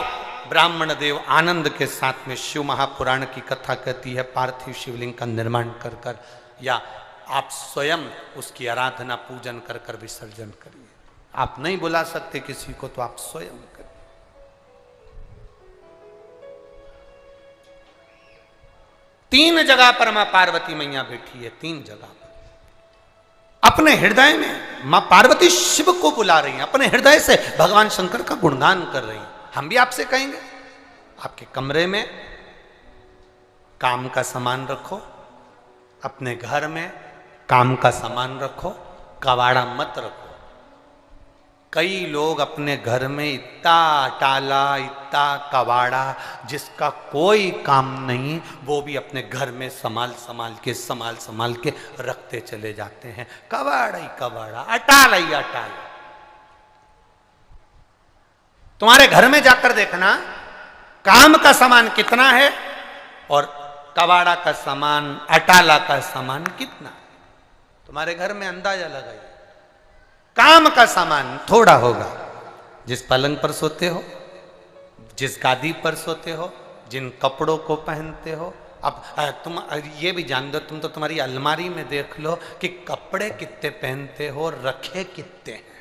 ब्राह्मण देव आनंद के साथ में। शिव महापुराण की कथा कहती है पार्थिव शिवलिंग का निर्माण कर कर, या आप स्वयं उसकी आराधना पूजन कर कर विसर्जन करिए। आप नहीं बुला सकते किसी को तो आप स्वयं करिए। तीन जगह पर मां पार्वती मैया बैठी है, तीन जगह पर। अपने हृदय में मां पार्वती शिव को बुला रही हैं, अपने हृदय से भगवान शंकर का गुणगान कर रही हैं। हम भी आपसे कहेंगे, आपके कमरे में काम का सामान रखो, अपने घर में काम का सामान रखो, कबाड़ा मत रखो। कई लोग अपने घर में इतना टाला, इतना कबाड़ा, जिसका कोई काम नहीं, वो भी अपने घर में संभाल संभाल के रखते चले जाते हैं। कबाड़ा ही कबाड़ा, अटाला ही अटाला। तुम्हारे घर में जाकर देखना काम का सामान कितना है और कबाड़ा का सामान, अटाला का सामान कितना है। तुम्हारे घर में अंदाजा लगाइए। काम का सामान थोड़ा होगा, जिस पलंग पर सोते हो, जिस गादी पर सोते हो, जिन कपड़ों को पहनते हो। अब तुम ये भी जान दो, तुम तो तुम्हारी अलमारी में देख लो कि कपड़े कितने पहनते हो, रखे कितने हैं।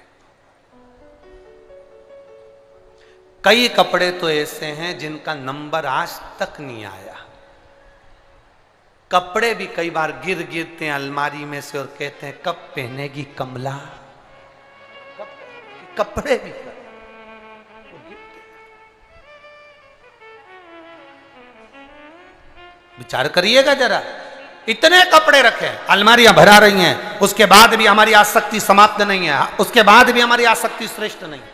कई कपड़े तो ऐसे हैं जिनका नंबर आज तक नहीं आया। कपड़े भी कई बार गिरते हैं अलमारी में से और कहते हैं कब पहनेगी कमला। कपड़े भी विचार करिएगा जरा, इतने कपड़े रखे, अलमारियां भरा रही हैं, उसके बाद भी हमारी आसक्ति समाप्त नहीं है, उसके बाद भी हमारी आसक्ति श्रेष्ठ नहीं है।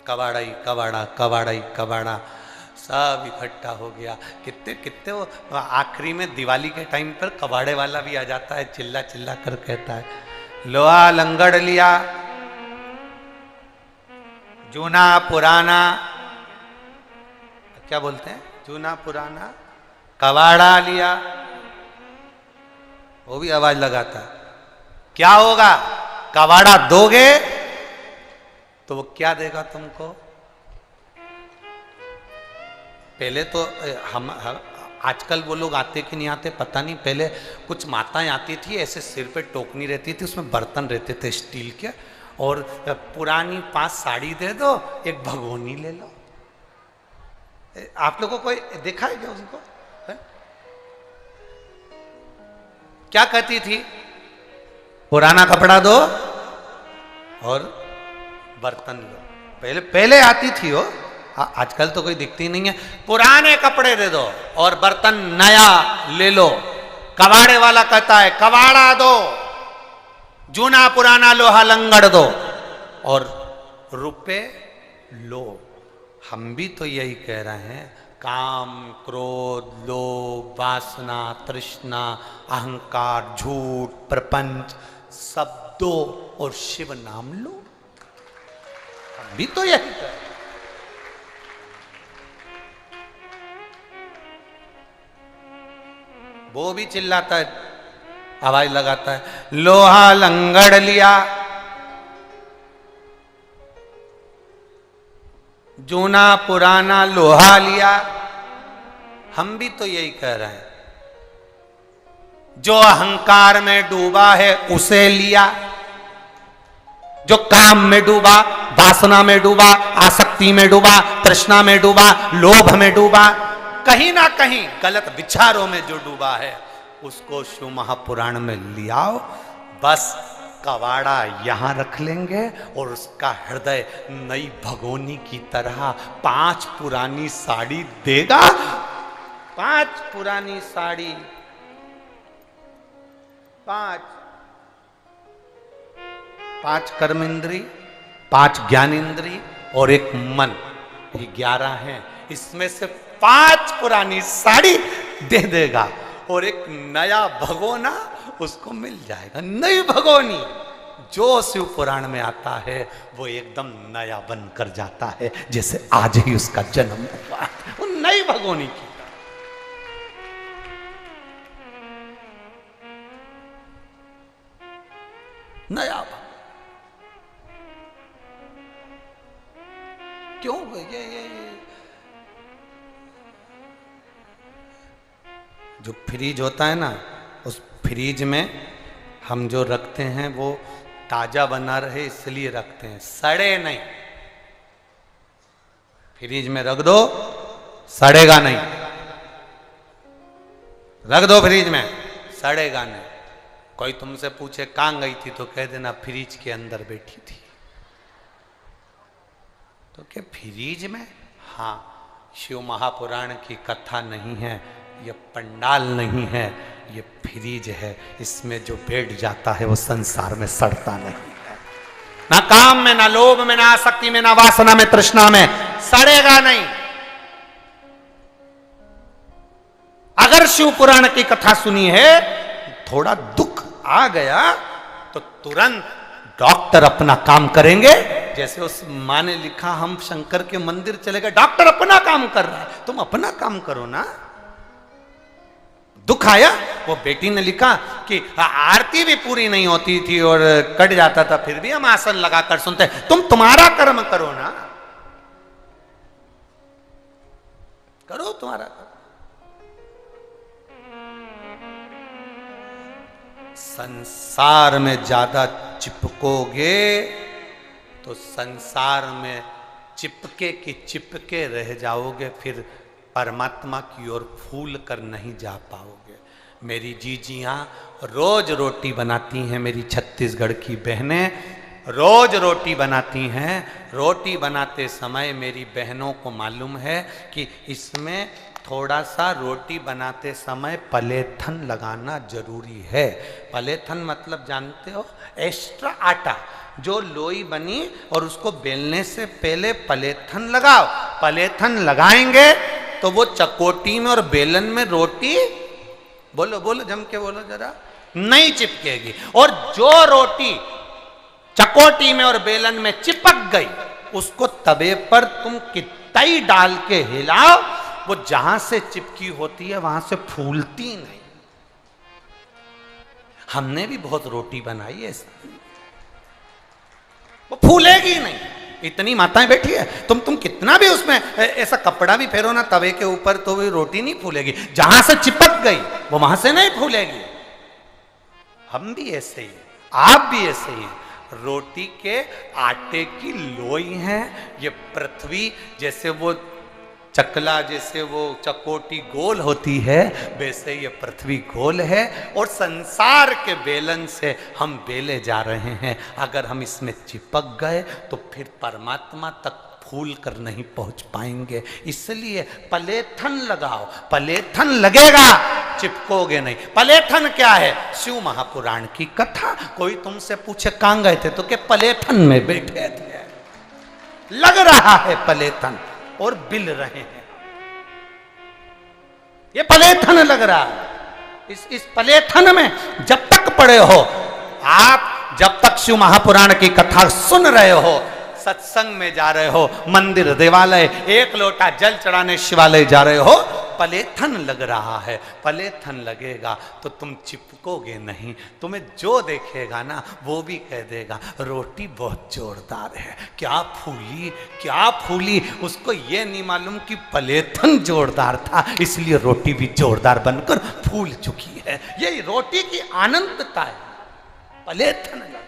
कबाड़ा ही कबाड़ा, कबाड़ा ही कबाड़ा, सब इकट्ठा हो गया। कितने कितने वो आखिरी में दिवाली के टाइम पर कबाड़े वाला भी आ जाता है, चिल्ला चिल्ला कर कहता है लोहा लंगड़ लिया, जूना पुराना, क्या बोलते हैं, जूना पुराना कबाड़ा लिया, वो भी आवाज लगाता है। क्या होगा, कबाड़ा दोगे तो वो क्या देगा तुमको। पहले तो हम आजकल वो लोग आते कि नहीं आते पता नहीं, पहले कुछ माताएं आती थी, ऐसे सिर पे टोकनी रहती थी, उसमें बर्तन रहते थे स्टील के, और पुरानी 5 साड़ी दे दो, एक भगोनी ले लो। आप लोगों को देखा है क्या उनको है? क्या कहती थी, पुराना कपड़ा दो और बर्तन लो। पहले पहले आती थी वो, आजकल तो कोई दिखती नहीं है। पुराने कपड़े दे दो और बर्तन नया ले लो। कबाड़े वाला कहता है कबाड़ा दो, जूना पुराना लोहा लंगड़ दो और रुपए लो। हम भी तो यही कह रहे हैं, काम, क्रोध, लोभ, वासना, तृष्णा, अहंकार, झूठ, प्रपंच सब दो और शिव नाम लो। हम भी तो यही कह रहे हैं। वो भी चिल्लाता है, आवाज लगाता है, लोहा लंगड़ लिया, जूना पुराना लोहा लिया। हम भी तो यही कह रहे हैं, जो अहंकार में डूबा है उसे लिया, जो काम में डूबा, वासना में डूबा, आसक्ति में डूबा, तृष्णा में डूबा, लोभ में डूबा, कहीं ना कहीं गलत विचारों में जो डूबा है, उसको शिव महापुराण में लियाओ। बस कबाड़ा यहां रख लेंगे और उसका हृदय नई भगोनी की तरह 5 पुरानी साड़ी देगा 5 पुरानी साड़ी, 5 कर्म इंद्री, 5 ज्ञान इंद्री और एक मन, ये 11 हैं। इसमें से 5 पुरानी साड़ी दे देगा और एक नया भगोना उसको मिल जाएगा। नई भगोनी जो शिव पुराण में आता है वो एकदम नया बनकर जाता है, जैसे आज ही उसका जन्म हुआ, वो नई भगोनी की नया। क्यों ये जो फ्रीज होता है ना, उस फ्रीज में हम जो रखते हैं वो ताजा बना रहे इसलिए रखते हैं, सड़े नहीं। फ्रीज में रख दो सड़ेगा नहीं, रख दो फ्रीज में सड़ेगा नहीं। कोई तुमसे पूछे कहां गई थी तो कह देना फ्रीज के अंदर बैठी थी। तो क्या फ्रीज में? हाँ, शिव महापुराण की कथा नहीं है, ये पंडाल नहीं है, ये फ्रीज है। इसमें जो बैठ जाता है वो संसार में सड़ता नहीं है, ना काम में, ना लोभ में, ना आसक्ति में, ना वासना में, तृष्णा में, सड़ेगा नहीं। अगर शिव पुराण की कथा सुनी है, थोड़ा दुख आ गया तो तुरंत डॉक्टर अपना काम करेंगे। जैसे उस माँ ने लिखा, हम शंकर के मंदिर चले गए, डॉक्टर अपना काम कर रहा है, तुम अपना काम करो ना। दुख आया, वो बेटी ने लिखा कि आरती भी पूरी नहीं होती थी और कट जाता था, फिर भी हम आसन लगाकर सुनते, तुम तुम्हारा कर्म करो ना, करो तुम्हारा कर्म। संसार में ज्यादा चिपकोगे तो संसार में चिपके की चिपके रह जाओगे, फिर परमात्मा की ओर फूल कर नहीं जा पाओगे। मेरी जीजियाँ रोज रोटी बनाती हैं, मेरी छत्तीसगढ़ की बहनें रोज रोटी बनाती हैं। रोटी बनाते समय मेरी बहनों को मालूम है कि इसमें थोड़ा सा रोटी बनाते समय पलेथन लगाना जरूरी है। पलेथन मतलब जानते हो, एक्स्ट्रा आटा, जो लोई बनी और उसको बेलने से पहले पलेथन लगाओ। पलेथन लगाएंगे तो वो चकोटी में और बेलन में रोटी, बोलो बोलो जम के बोलो जरा, नहीं चिपकेगी। और जो रोटी चकोटी में और बेलन में चिपक गई, उसको तवे पर तुम कितई डाल के हिलाओ, वो जहां से चिपकी होती है वहां से फूलती नहीं। हमने भी बहुत रोटी बनाई है, वो फूलेगी नहीं। इतनी माताएं बैठी है, तुम कितना भी उसमें ऐसा कपड़ा भी फेरो ना तवे के ऊपर, तो भी रोटी नहीं फूलेगी। जहां से चिपक गई वो वहां से नहीं फूलेगी। हम भी ऐसे ही, आप भी ऐसे ही। रोटी के आटे की लोई है ये पृथ्वी, जैसे वो चकला, जैसे वो चकोटी गोल होती है, वैसे ये पृथ्वी गोल है और संसार के बेलन से हम बेले जा रहे हैं। अगर हम इसमें चिपक गए तो फिर परमात्मा तक फूल कर नहीं पहुंच पाएंगे। इसलिए पलेथन लगाओ, पलेथन लगेगा, चिपकोगे नहीं। पलेथन क्या है? शिव महापुराण की कथा। कोई तुमसे पूछे कहां गए थे तो क्या पलेथन में बैठे थे। लग रहा है पलेथन और बिल रहे हैं, ये पलेथन लग रहा है। इस पलेथन में जब तक पड़े हो आप, जब तक शिव महापुराण की कथा सुन रहे हो, सत्संग में जा रहे हो, मंदिर देवालय एक लोटा जल चढ़ाने शिवालय जा रहे हो, पलेथन लग रहा है। पलेथन लगेगा तो तुम चिपकोगे नहीं। तुम्हें जो देखेगा ना वो भी कह देगा रोटी बहुत जोरदार है, क्या फूली क्या फूली। उसको ये नहीं मालूम कि पलेथन जोरदार था, इसलिए रोटी भी जोरदार बनकर फूल चुकी है। यही रोटी की अनंतता है, पलेथन लग।